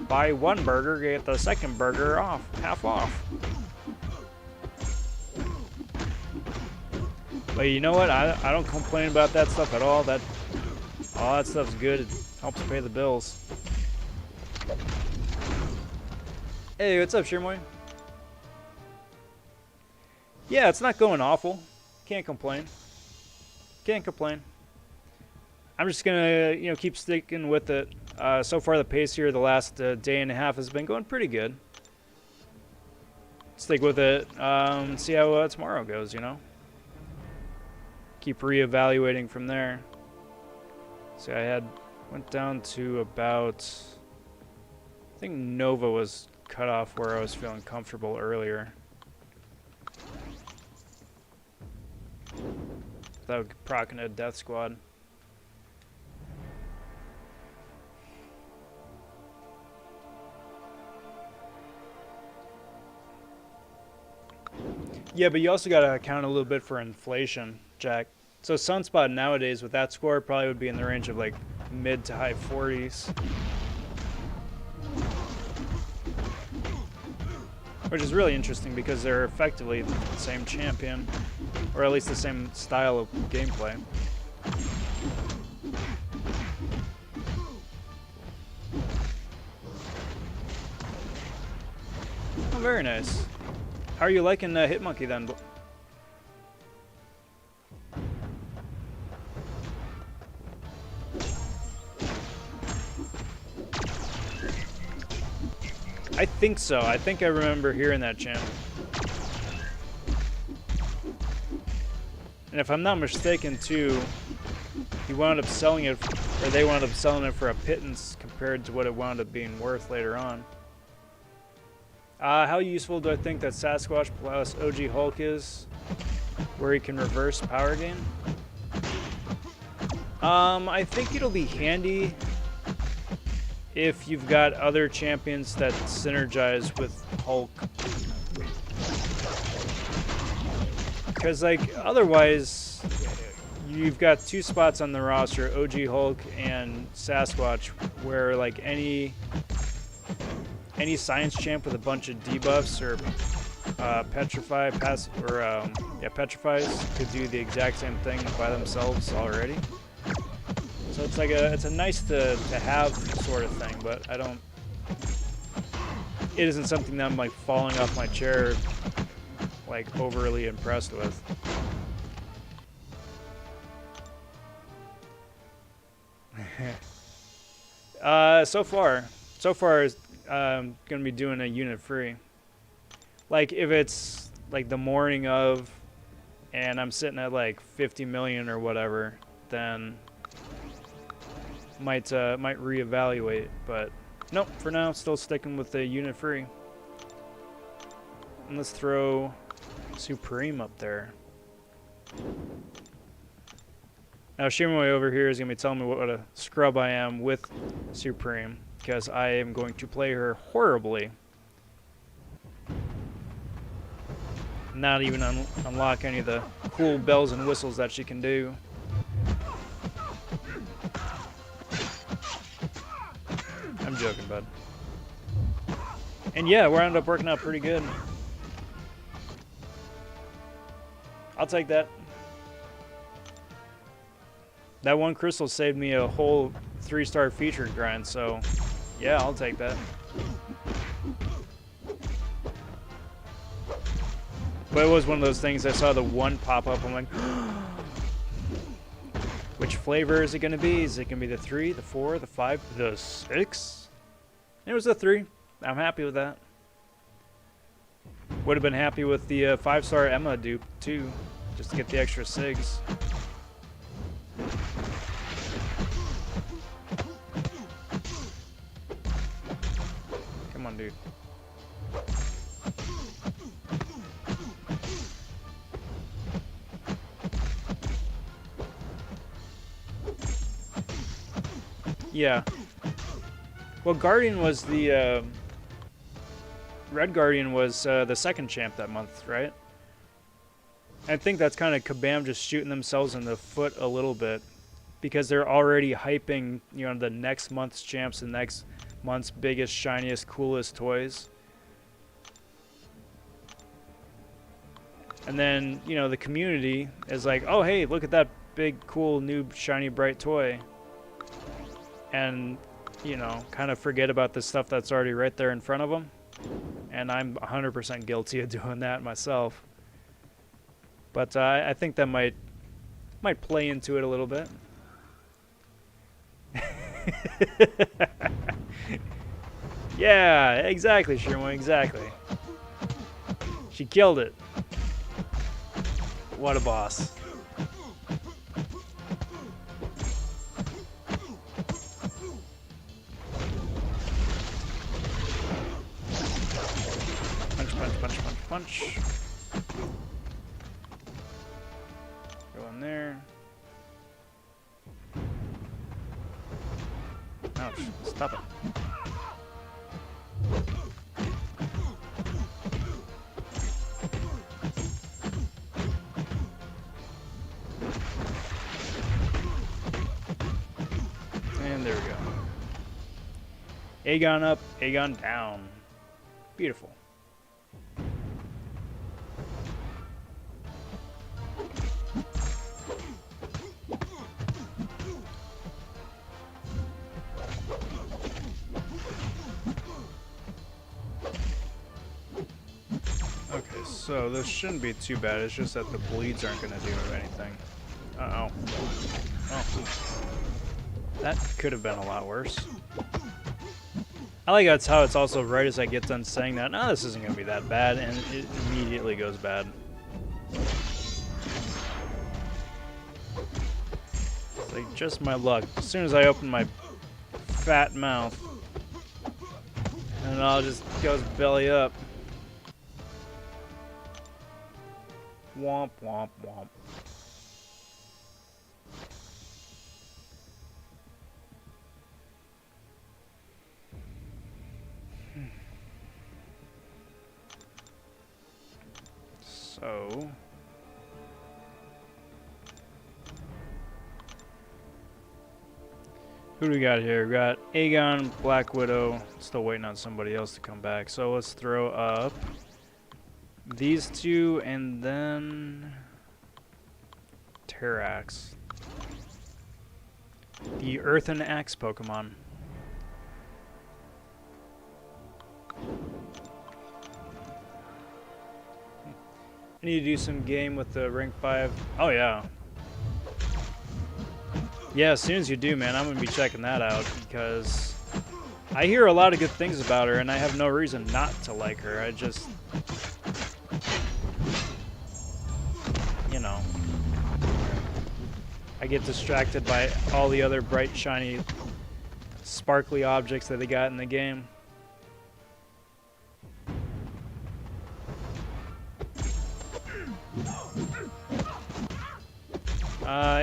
Buy one burger, get the second burger off, half off. But you know what? I don't complain about that stuff at all. All that stuff's good. It helps pay the bills. Hey, what's up, Shirmoy? Yeah, it's not going awful. Can't complain. Can't complain. I'm just gonna, you know, keep sticking with it. So far, the pace here the last day and a half has been going pretty good. Stick with it. See how tomorrow goes. You know. Keep reevaluating from there. See, I had Went down to about... I think Nova was cut off where I was feeling comfortable earlier. Without proccing a death squad. Yeah, but you also got to account a little bit for inflation, Jack. So Sunspot nowadays with that score probably would be in the range of like mid to high 40s. Which is really interesting because they're effectively the same champion, or at least the same style of gameplay. Oh, very nice. How are you liking Hitmonkey then? I think so. I think I remember hearing that chant. And if I'm not mistaken, too, he wound up selling it, or they wound up selling it for a pittance compared to what it wound up being worth later on. How useful do I think that Sasquatch plus OG Hulk is, where he can reverse power gain? I think it'll be handy if you've got other champions that synergize with Hulk. Because, like, otherwise, you've got two spots on the roster, OG Hulk and Sasquatch, where, like, any science champ with a bunch of debuffs or petrifies could do the exact same thing by themselves already. So it's like it's a nice to have sort of thing, but it isn't something that I'm like falling off my chair like overly impressed with. So far I'm gonna be doing a unit free. Like if it's like the morning of and I'm sitting at like 50 million or whatever, then might reevaluate, but nope, for now still sticking with the unit free. And let's throw Supreme up there. Now Shimoi over here is gonna be telling me what a scrub I am with Supreme, because I am going to play her horribly. Not even unlock any of the cool bells and whistles that she can do. I'm joking, bud. And yeah, we ended up working out pretty good. I'll take that. That one crystal saved me a whole 3-star featured grind, so yeah, I'll take that. But it was one of those things, I saw the one pop up, I'm like, which flavor is it going to be? Is it going to be the 3, the 4, the 5, the 6? It was the 3. I'm happy with that. Would have been happy with the 5-star Emma dupe too, just to get the extra SIGs. Come on, dude. Yeah. Well, Guardian was the Red Guardian was the second champ that month, right? I think that's kind of Kabam just shooting themselves in the foot a little bit, because they're already hyping, you know, the next month's champs, the next month's biggest, shiniest, coolest toys. And then, you know, the community is like, oh, hey, look at that big, cool, new, shiny, bright toy. And, you know, kind of forget about the stuff that's already right there in front of them. And I'm 100% guilty of doing that myself. But I think that might play into it a little bit. Yeah, exactly, Sherman, exactly. She killed it. What a boss. punch, punch, punch, punch. Go in there. Ouch, stop it. And there we go. Aegon up, Aegon down. Beautiful. Okay, so this shouldn't be too bad. It's just that the bleeds aren't going to do anything. Uh-oh. Oh. That could have been a lot worse. I like that's how it's also right as I get done saying that, no, this isn't going to be that bad, and it immediately goes bad. It's like just my luck. As soon as I open my fat mouth, and it all just goes belly up. Womp, womp, womp. So... who do we got here? We got Aegon, Black Widow. Still waiting on somebody else to come back. So let's throw up these two and then Terrax. The Earthen Axe Pokemon. I need to do some game with the rank 5. Oh yeah. Yeah, as soon as you do, man, I'm going to be checking that out because I hear a lot of good things about her and I have no reason not to like her. I just, you know, I get distracted by all the other bright, shiny, sparkly objects that they got in the game.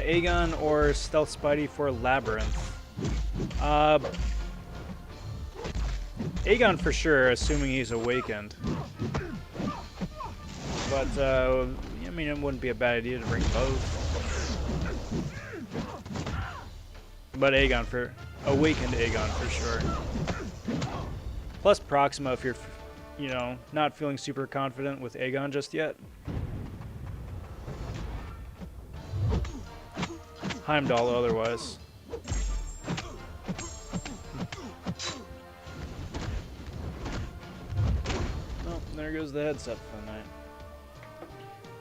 Aegon or Stealth Spidey for Labyrinth. Aegon for sure, assuming he's awakened. But, I mean, it wouldn't be a bad idea to bring both. But Aegon for... awakened Aegon for sure. Plus Proxima if you're, you know, not feeling super confident with Aegon just yet. Heimdall otherwise. Oh, there goes the headset for the night.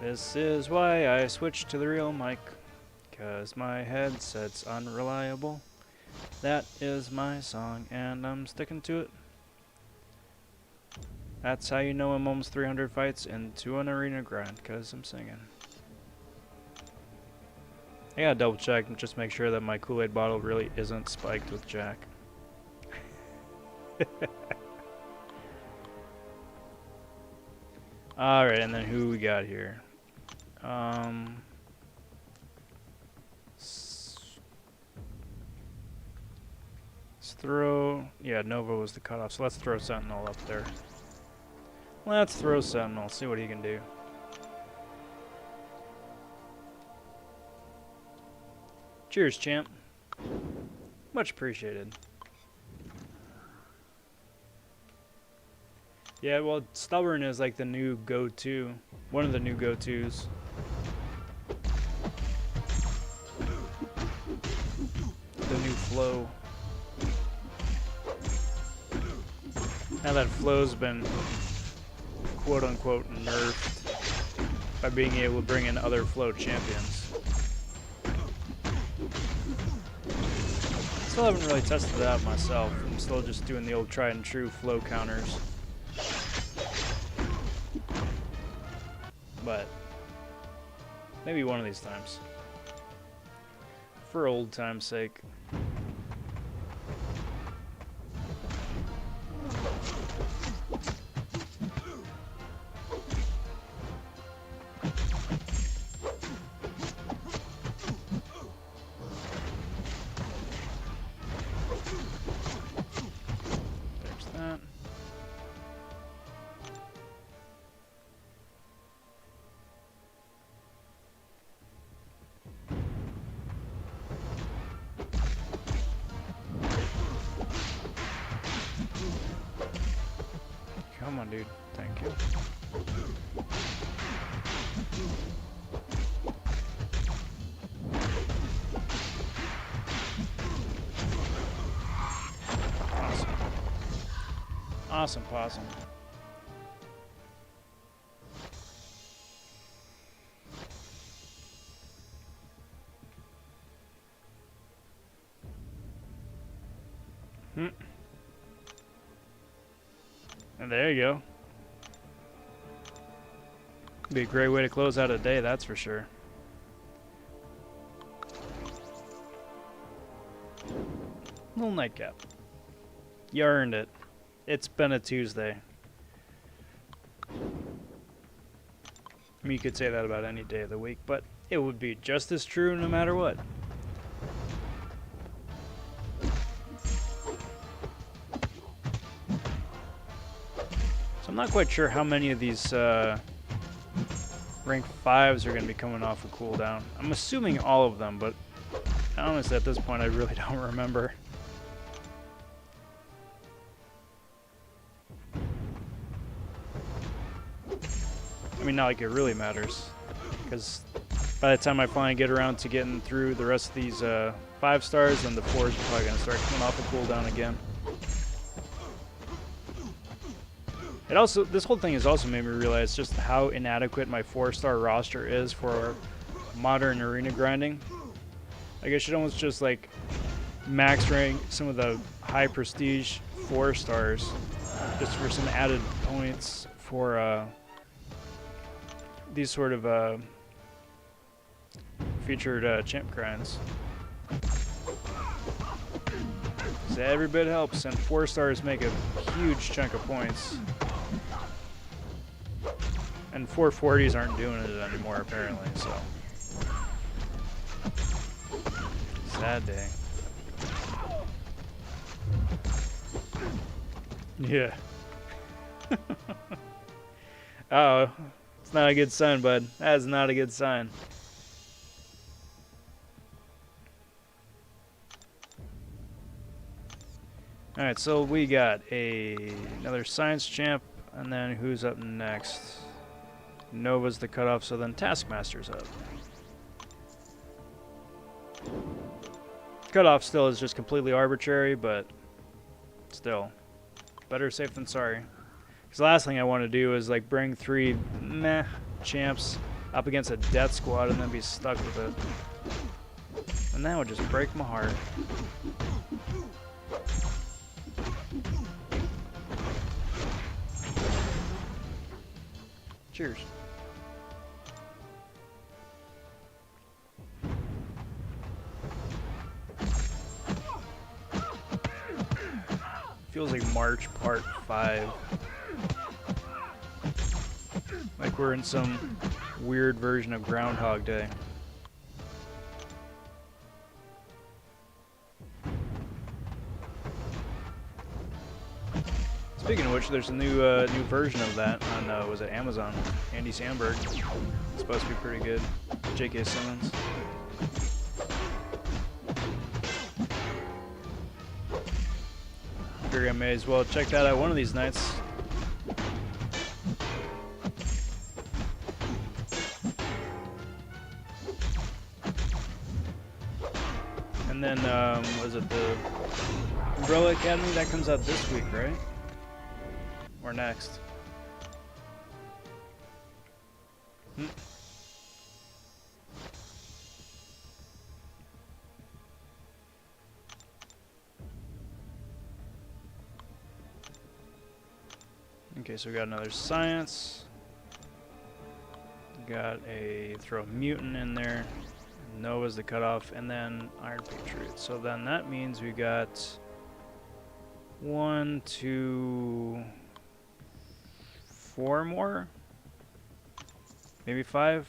This is why I switched to the real mic. 'Cause my headset's unreliable. That is my song, and I'm sticking to it. That's how you know I'm almost 300 fights into an arena grind, 'cause I'm singing. I gotta double check and just make sure that my Kool-Aid bottle really isn't spiked with Jack. Alright, and then who we got here? Let's throw... yeah, Nova was the cutoff, so let's throw Sentinel up there. Let's throw Sentinel, see what he can do. Cheers, champ. Much appreciated. Yeah, well, Stubborn is like the new go-to. One of the new go-tos. The new flow. Now that flow's been quote-unquote nerfed by being able to bring in other flow champions. Still haven't really tested it out myself. I'm still just doing the old tried and true flow counters. But maybe one of these times. For old time's sake. on, dude. Thank you. Awesome. Awesome possum. And there you go. Be a great way to close out a day, that's for sure. Little nightcap. You earned it. It's been a Tuesday. I mean, you could say that about any day of the week, but it would be just as true no matter what. So I'm not quite sure how many of these rank 5s are going to be coming off a cooldown. I'm assuming all of them, but honestly at this point I really don't remember. I mean, not like it really matters, because by the time I finally get around to getting through the rest of these 5 stars, then the 4s are probably going to start coming off a cooldown again. It also, this whole thing has also made me realize just how inadequate my 4-star roster is for modern arena grinding. Like, I should almost just like max rank some of the high prestige 4 stars just for some added points for these sort of featured champ grinds. So every bit helps, and 4 stars make a huge chunk of points. And 440s aren't doing it anymore, apparently, so. Sad day. Yeah. Uh-oh. It's not a good sign, bud. That is not a good sign. Alright, so we got another science champ, and then who's up next? Nova's the cutoff, so then Taskmaster's up. Cutoff still is just completely arbitrary, but still. Better safe than sorry. Because the last thing I want to do is like bring 3 meh champs up against a death squad and then be stuck with it. And that would just break my heart. Cheers. Feels like March Part 5. Like we're in some weird version of Groundhog Day. Speaking of which, there's a new version of that on was it Amazon? Andy Samberg. It's supposed to be pretty good. J.K. Simmons. Figure I may as well check that out one of these nights. And then was it the Umbrella Academy that comes out this week, right? Or next? Okay, so we got another science. Got a throw a mutant in there. Nova's the cutoff, and then Iron Patriot. So then that means we got 1, 2, 4 more, maybe 5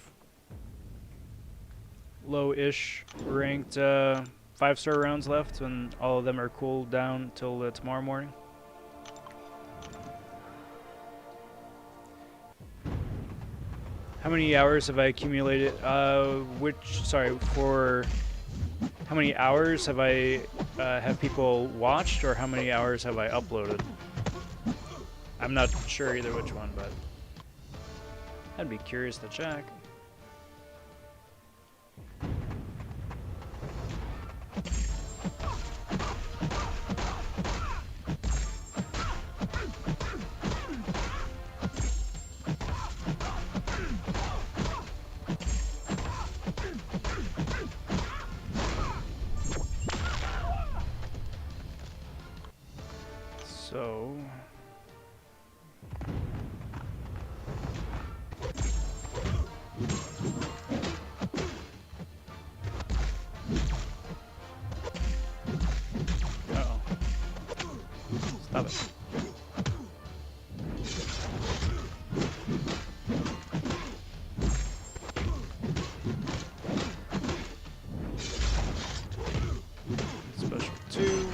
low-ish ranked 5-star rounds left, and all of them are cooled down till tomorrow morning. How many hours have I accumulated? For how many hours have I have people watched, or how many hours have I uploaded? I'm not sure either which one, but I'd be curious to check. So uh-oh. Stop it. Special 2.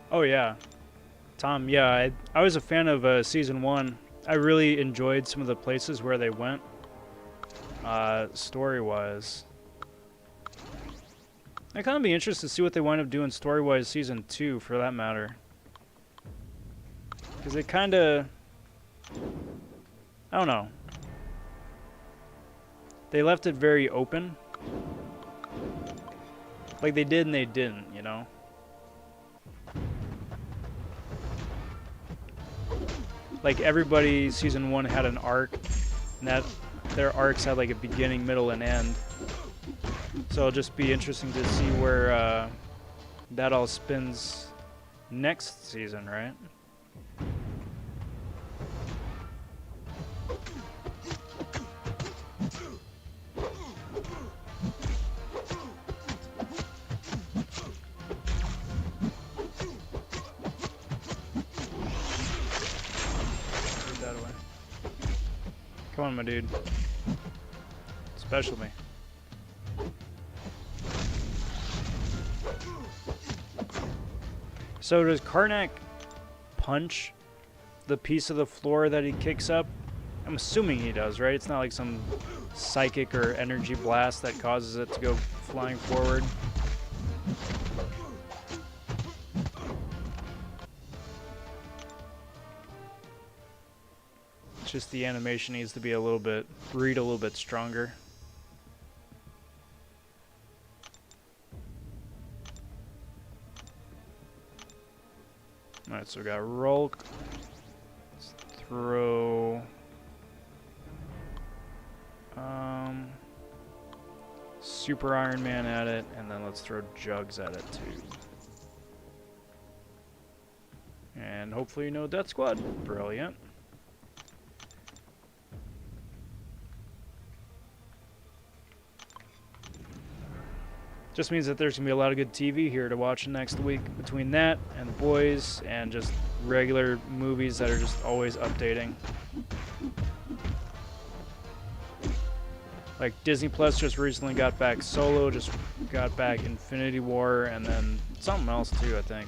Oh yeah, Tom. Yeah, I was a fan of season 1. I really enjoyed some of the places where they went, story-wise. I'd kind of be interested to see what they wind up doing story-wise season 2, for that matter. Because they kind of, I don't know. They left it very open. Like they did and they didn't, you know? Like everybody, season 1 had an arc, and that their arcs had like a beginning, middle, and end. So it'll just be interesting to see where that all spins next season, right? Come on, my dude. Special me. So does Karnak punch the piece of the floor that he kicks up? I'm assuming he does, right? It's not like some psychic or energy blast that causes it to go flying forward. It's just the animation needs to be a little bit, read a little bit stronger. Alright, so we got Rolk. Let's throw Super Iron Man at it, and then let's throw Jugs at it too. And hopefully no Death Squad. Brilliant. Just means that there's going to be a lot of good TV here to watch next week between that and The Boys and just regular movies that are just always updating. Like Disney Plus just recently got back Solo, just got back Infinity War, and then something else too, I think.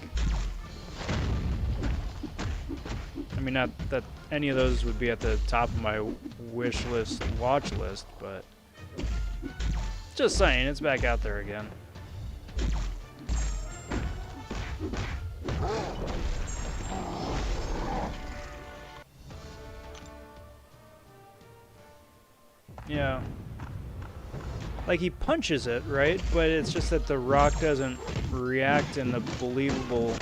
I mean, not that any of those would be at the top of my wish list, watch list, but just saying, it's back out there again. Yeah. Like, he punches it, right? But it's just that the rock doesn't react in the believable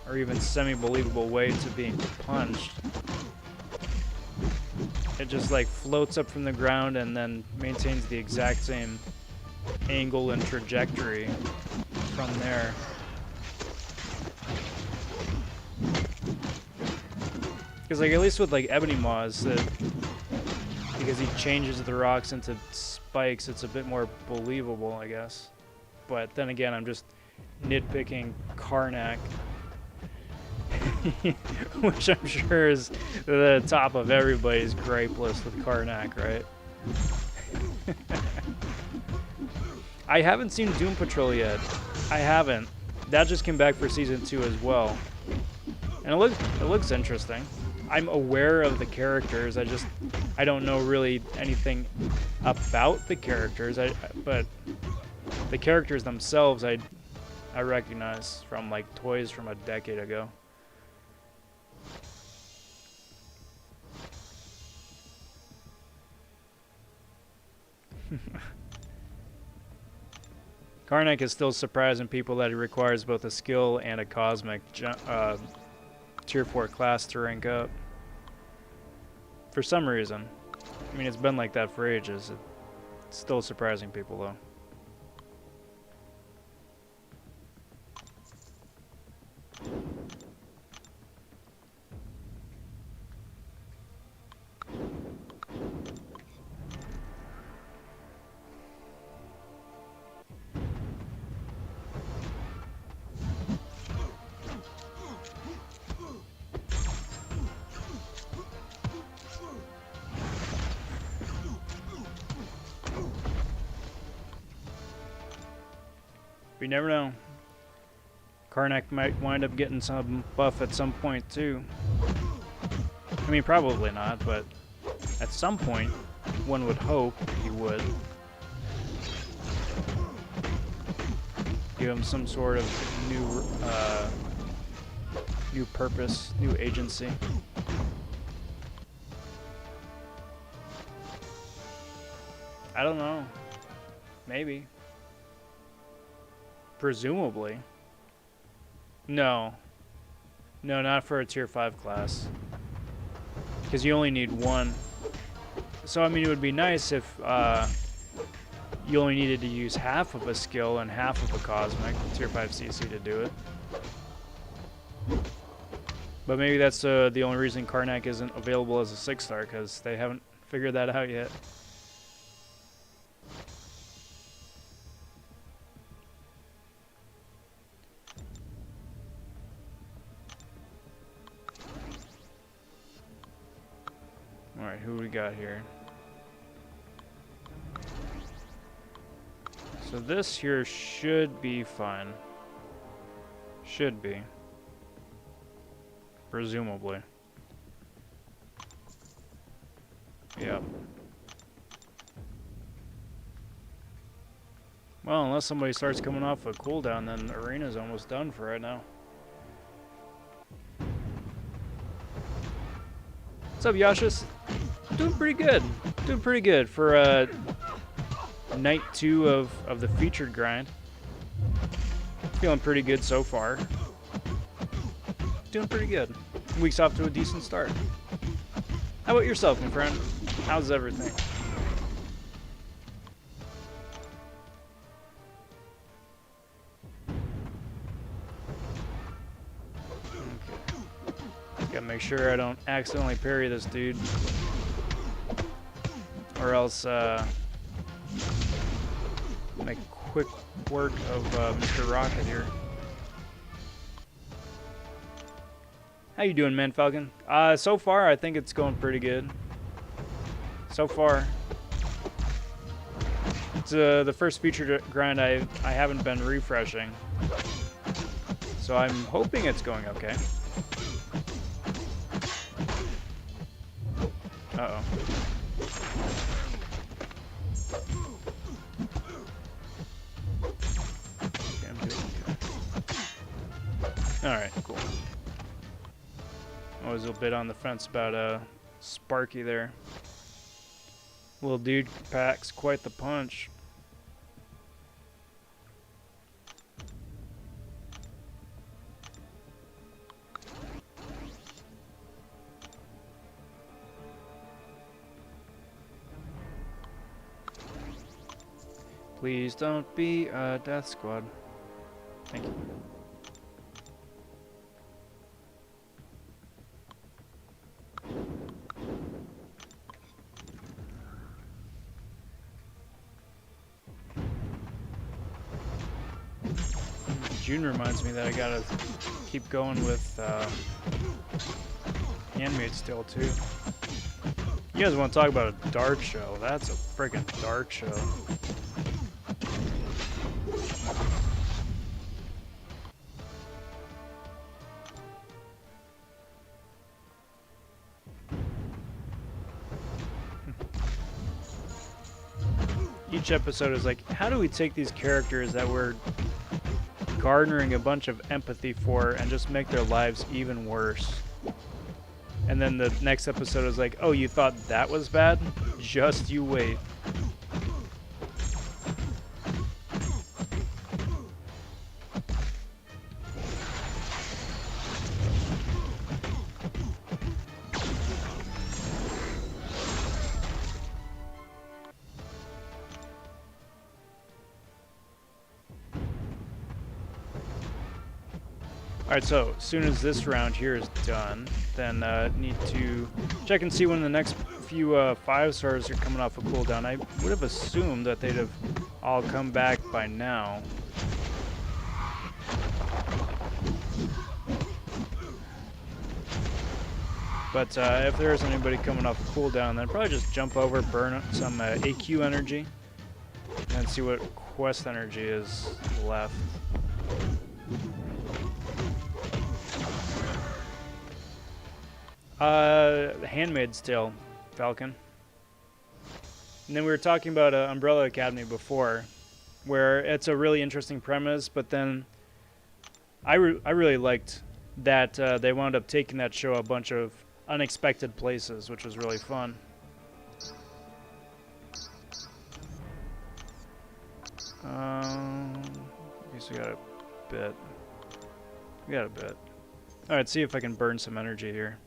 or even semi-believable way to being punched. It just, like, floats up from the ground and then maintains the exact same angle and trajectory from there. Because, like, at least with, like, Ebony Maws, because he changes the rocks into spikes, it's a bit more believable, I guess. But then again, I'm just nitpicking Karnak, which I'm sure is the top of everybody's gripe list with Karnak, right? I haven't seen Doom Patrol yet. I haven't. That just came back for season 2 as well. And it looks interesting. I'm aware of the characters. I don't know really anything about the characters. But the characters themselves I recognize from like toys from a decade ago. Karnak is still surprising people that he requires both a skill and a cosmic tier 4 class to rank up. For some reason. I mean, it's been like that for ages. It's still surprising people, though. You never know. Karnak might wind up getting some buff at some point too. I mean, probably not, but at some point, one would hope he would. Give him some sort of new purpose, new agency. I don't know. Maybe. Presumably. No. No, not for a tier 5 class. Because you only need one. So, I mean, it would be nice if you only needed to use half of a skill and half of a cosmic, tier 5 CC to do it. But maybe that's the only reason Karnak isn't available as a 6-star, because they haven't figured that out yet. Alright, who we got here? So this here should be fine. Should be. Presumably. Yep. Well, unless somebody starts coming off a cooldown, then Arena's almost done for right now. What's up, Yashis? Doing pretty good. Doing pretty good for night 2 of the featured grind. Feeling pretty good so far. Doing pretty good. Week's off to a decent start. How about yourself, my friend? How's everything? Okay. Gotta make sure I don't accidentally parry this dude. Or else, make quick work of Mr. Rocket here. How you doing, Man Falcon? So far, I think it's going pretty good. So far. It's the first featured grind I haven't been refreshing. So I'm hoping it's going okay. Uh-oh. Okay, I'm doing okay. Alright, cool. I was a bit on the fence about Sparky there. Little dude packs quite the punch. Please don't be a death squad. Thank you. June reminds me that I gotta keep going with Handmaid's still too. You guys want to talk about a dark show? That's a freaking dark show. each episode is like, how do we take these characters that we're garnering a bunch of empathy for and just make their lives even worse? And then the next episode is like, oh, you thought that was bad? Just you wait. Alright, so as soon as this round here is done, then need to check and see when the next few 5-stars are coming off a cooldown. I would have assumed that they'd have all come back by now. But if there is anybody coming off a cooldown, then probably just jump over, burn some AQ energy, and see what quest energy is left. Handmaid's Tale, Falcon. And then we were talking about Umbrella Academy before, where it's a really interesting premise, but then I really liked that they wound up taking that show a bunch of unexpected places, which was really fun. I guess we got a bit. Alright, see if I can burn some energy here.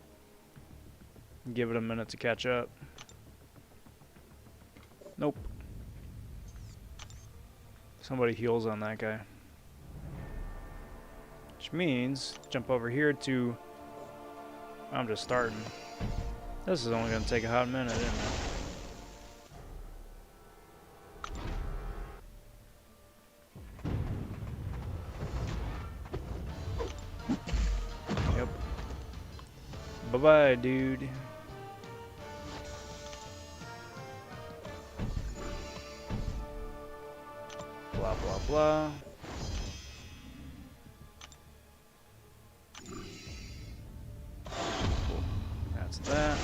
Give it a minute to catch up. Nope. Somebody heals on that guy. Which means, jump over here to... I'm just starting. This is only going to take a hot minute, isn't it? Yep. Bye-bye, dude. Blah, blah, blah. Cool. That's that.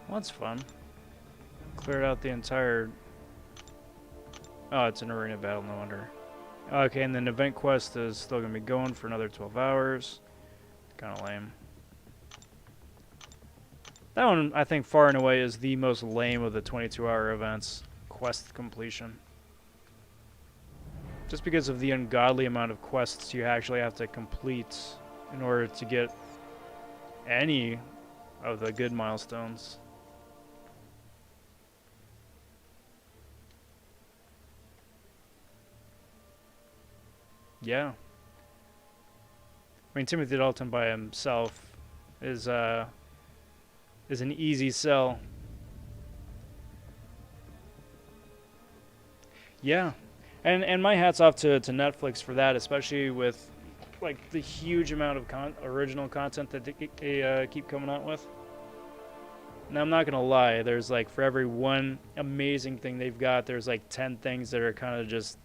Well, that's fun. Cleared out the entire... Oh, it's an arena battle, no wonder. Okay, and then event quest is still going to be going for another 12 hours. Kind of lame. That one, I think, far and away is the most lame of the 22-hour events. Quest completion. Just because of the ungodly amount of quests you actually have to complete in order to get any of the good milestones. Yeah. I mean, Timothy Dalton by himself is an easy sell. Yeah. And my hat's off to Netflix for that, especially with like the huge amount of original content that they keep coming out with. Now, I'm not going to lie, there's like for every one amazing thing they've got, there's like 10 things that are kind of just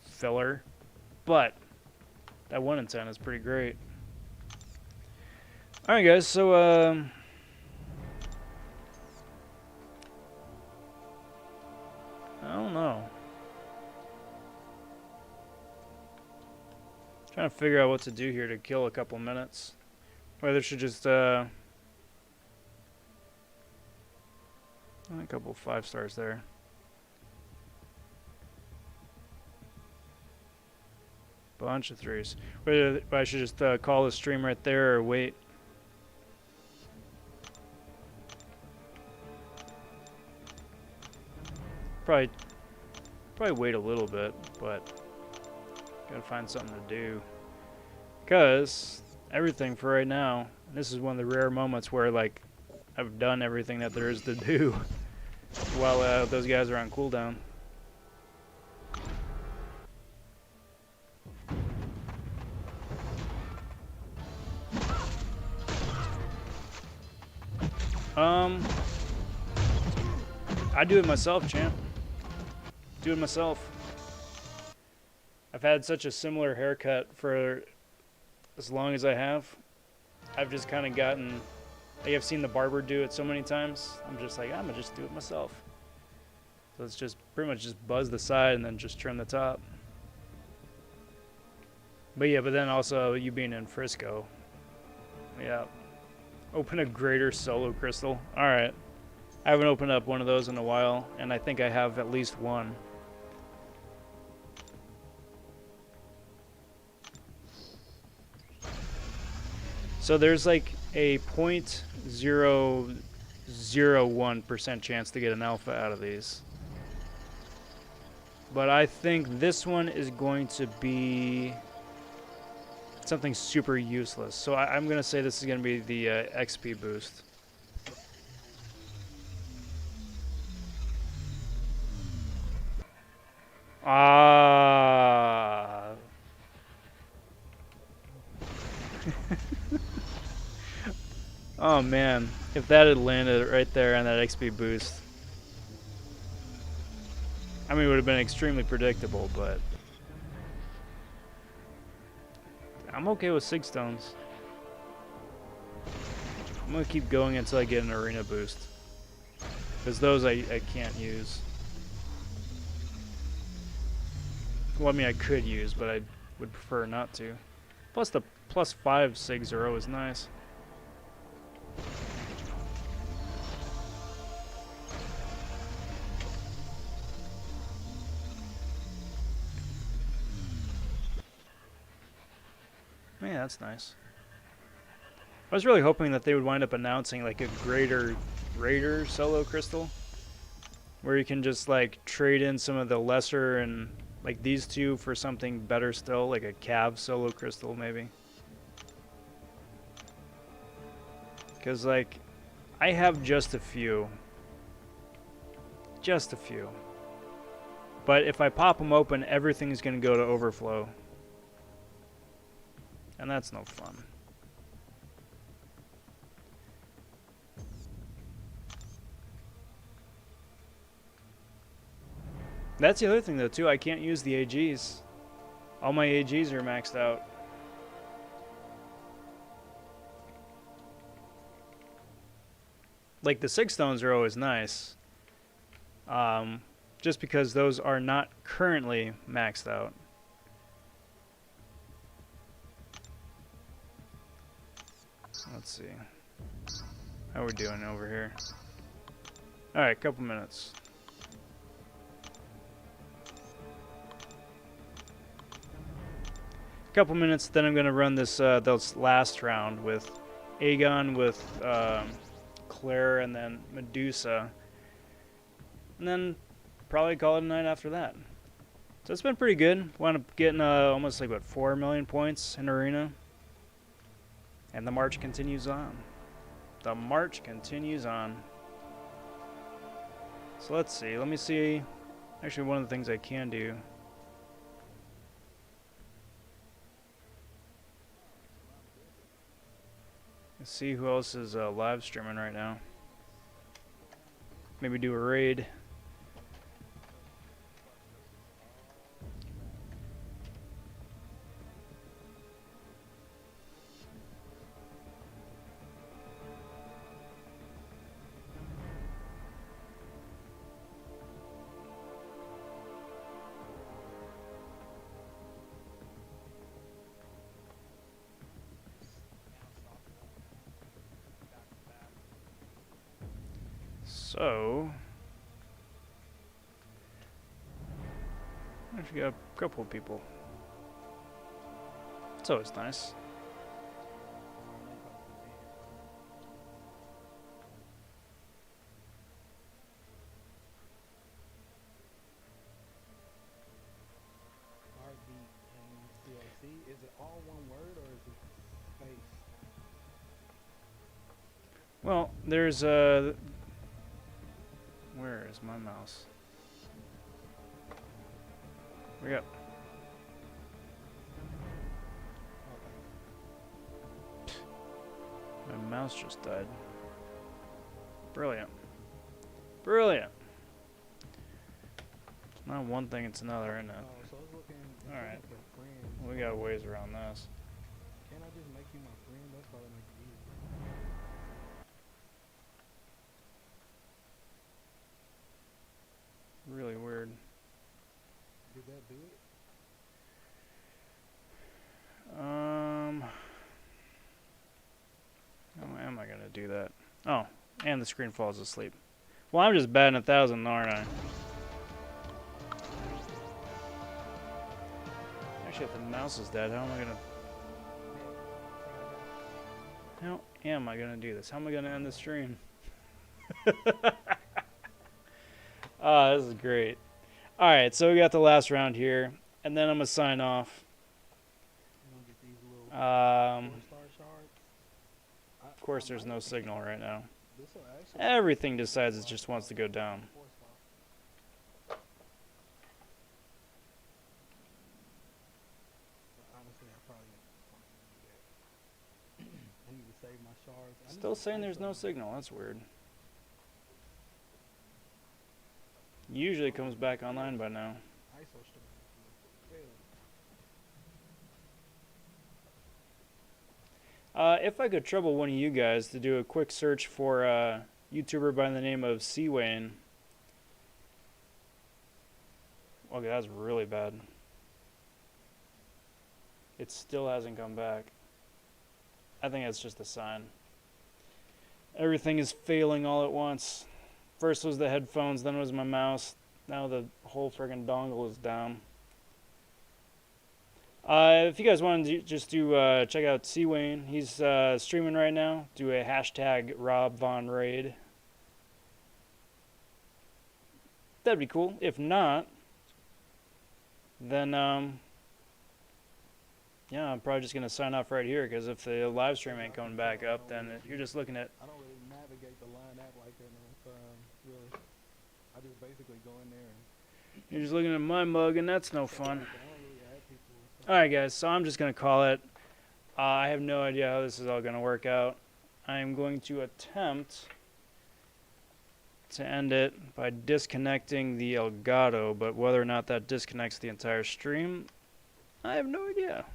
filler. But that 1 in 10 is pretty great. Alright guys, so I don't know. Trying to figure out what to do here to kill a couple minutes. Whether it should just a couple 5 stars there. Bunch of 3s. Whether I should just call the stream right there or wait. Probably wait a little bit, but gotta find something to do. Because everything for right now, this is one of the rare moments where like I've done everything that there is to do while those guys are on cooldown. I do it myself, champ. Do it myself. I've had such a similar haircut for as long as I have. I've just kind of gotten Like I've seen the barber do it so many times. I'm just like, I'm gonna just do it myself. So it's just pretty much just buzz the side and then just trim the top. But yeah, but then also you being in Frisco. Yeah. Open a greater solo crystal. Alright. I haven't opened up one of those in a while, and I think I have at least one. So there's like a 0.001% chance to get an alpha out of these. But I think this one is going to be something super useless. So I'm going to say this is going to be the XP boost. Ah. Oh man, if that had landed right there on that XP boost. I mean, it would have been extremely predictable, but I'm okay with 6 stones. I'm going to keep going until I get an arena boost. Because those I can't use. Well, I mean, I could use, but I would prefer not to. Plus the +5 SIG-0 is nice. Yeah, that's nice. I was really hoping that they would wind up announcing like a greater Raider solo crystal. Where you can just like trade in some of the lesser and like these two for something better still, like a Cav solo crystal maybe. Because like, I have just a few. Just a few. But if I pop them open, everything's going to go to overflow. And that's no fun. That's the other thing though too, I can't use the AGs. All my AGs are maxed out. Like the 6 stones are always nice. Just because those are not currently maxed out. Let's see. How are we doing over here? Alright, couple minutes. Couple minutes, then I'm going to run this last round with Aegon, with Claire, and then Medusa. And then probably call it a night after that. So it's been pretty good. Wound up getting almost like, what, 4 million points in Arena. And the march continues on. The march continues on. So let's see. Let me see. Actually, one of the things I can do. Let's see who else is live streaming right now. Maybe do a raid. So, actually got a couple of people. It's always nice. Is it all one word or is it space? Well, there's a. Where is my mouse? We got. My mouse just died. Brilliant. Brilliant. It's not one thing, it's another, isn't it? Oh, so I was looking. Alright. Like a friend. We got ways around this. Can I just make you my friend? That's probably make it easy. really weird. Did that do it? How am I gonna do that? Oh, and the screen falls asleep. Well, I'm just batting 1,000, aren't I? Actually, if the mouse is dead, how am I gonna do this? How am I gonna end the stream? Ah, this is great. All right, so we got the last round here, and then I'm gonna sign off. You gonna get these little four-star shards? Of course, there's no signal right now. This'll actually Everything decides it just wants to go down. four-star. But honestly, I probably won't do that. I need to save my shards. I need Still some saying there's no ISO. signal. That's weird. Usually it comes back online by now. ISO storage. If I could trouble one of you guys to do a quick search for a YouTuber by the name of Seawayne. Okay, that's really bad. It still hasn't come back. I think that's just a sign. Everything is failing all at once. First was the headphones, then was my mouse. Now the whole friggin' dongle is down. If you guys want to just check out Seawayne, he's streaming right now. Do a hashtag RobVonRaid. That'd be cool. If not, then yeah, I'm probably just gonna sign off right here because if the live stream ain't coming back up, then you're just looking at. I don't really navigate the line app like that, no. Really, I just basically go in there and You're just looking at my mug, and that's no fun. I don't really add people. All right, guys. So I'm just gonna call it. I have no idea how this is all gonna work out. I'm going to attempt to end it by disconnecting the Elgato, but whether or not that disconnects the entire stream, I have no idea.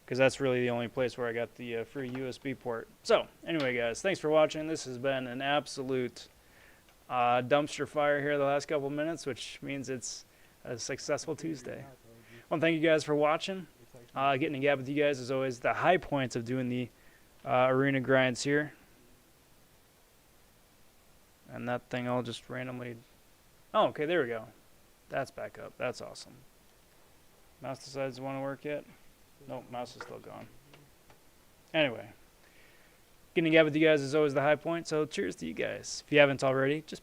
Because that's really the only place where I got the free USB port. So, anyway, guys, thanks for watching. This has been an absolute dumpster fire here the last couple minutes, which means it's a successful Tuesday. Well, thank you guys for watching. Getting to gab with you guys is always the high points of doing the arena grinds here. And that thing all just randomly... Oh, okay, there we go. That's back up. That's awesome. Mouse decides to want to work yet? Nope, mouse is still gone. Anyway. Getting to gab with you guys is always the high point, so cheers to you guys. If you haven't already, just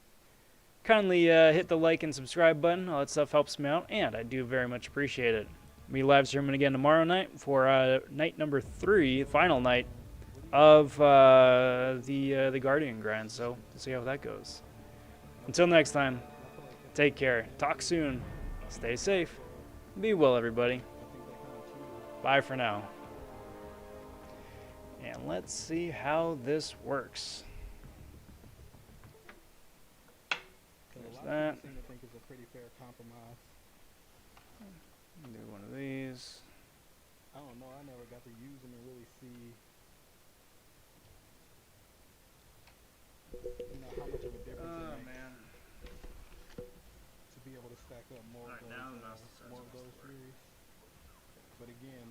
kindly hit the like and subscribe button. All that stuff helps me out, and I do very much appreciate it. We'll be live streaming again tomorrow night for night number 3, final night of the Guardian grind, so we'll see how that goes. Until next time, take care, talk soon, stay safe, be well everybody. Bye for now. And let's see how this works. There's that. I think it's a pretty fair compromise. Do one of these. I don't know. I never got to use them and really see, how much of a difference it makes Man. to be able to stack up more Alright, now the mouse decides more of it wants those to work. series. But again,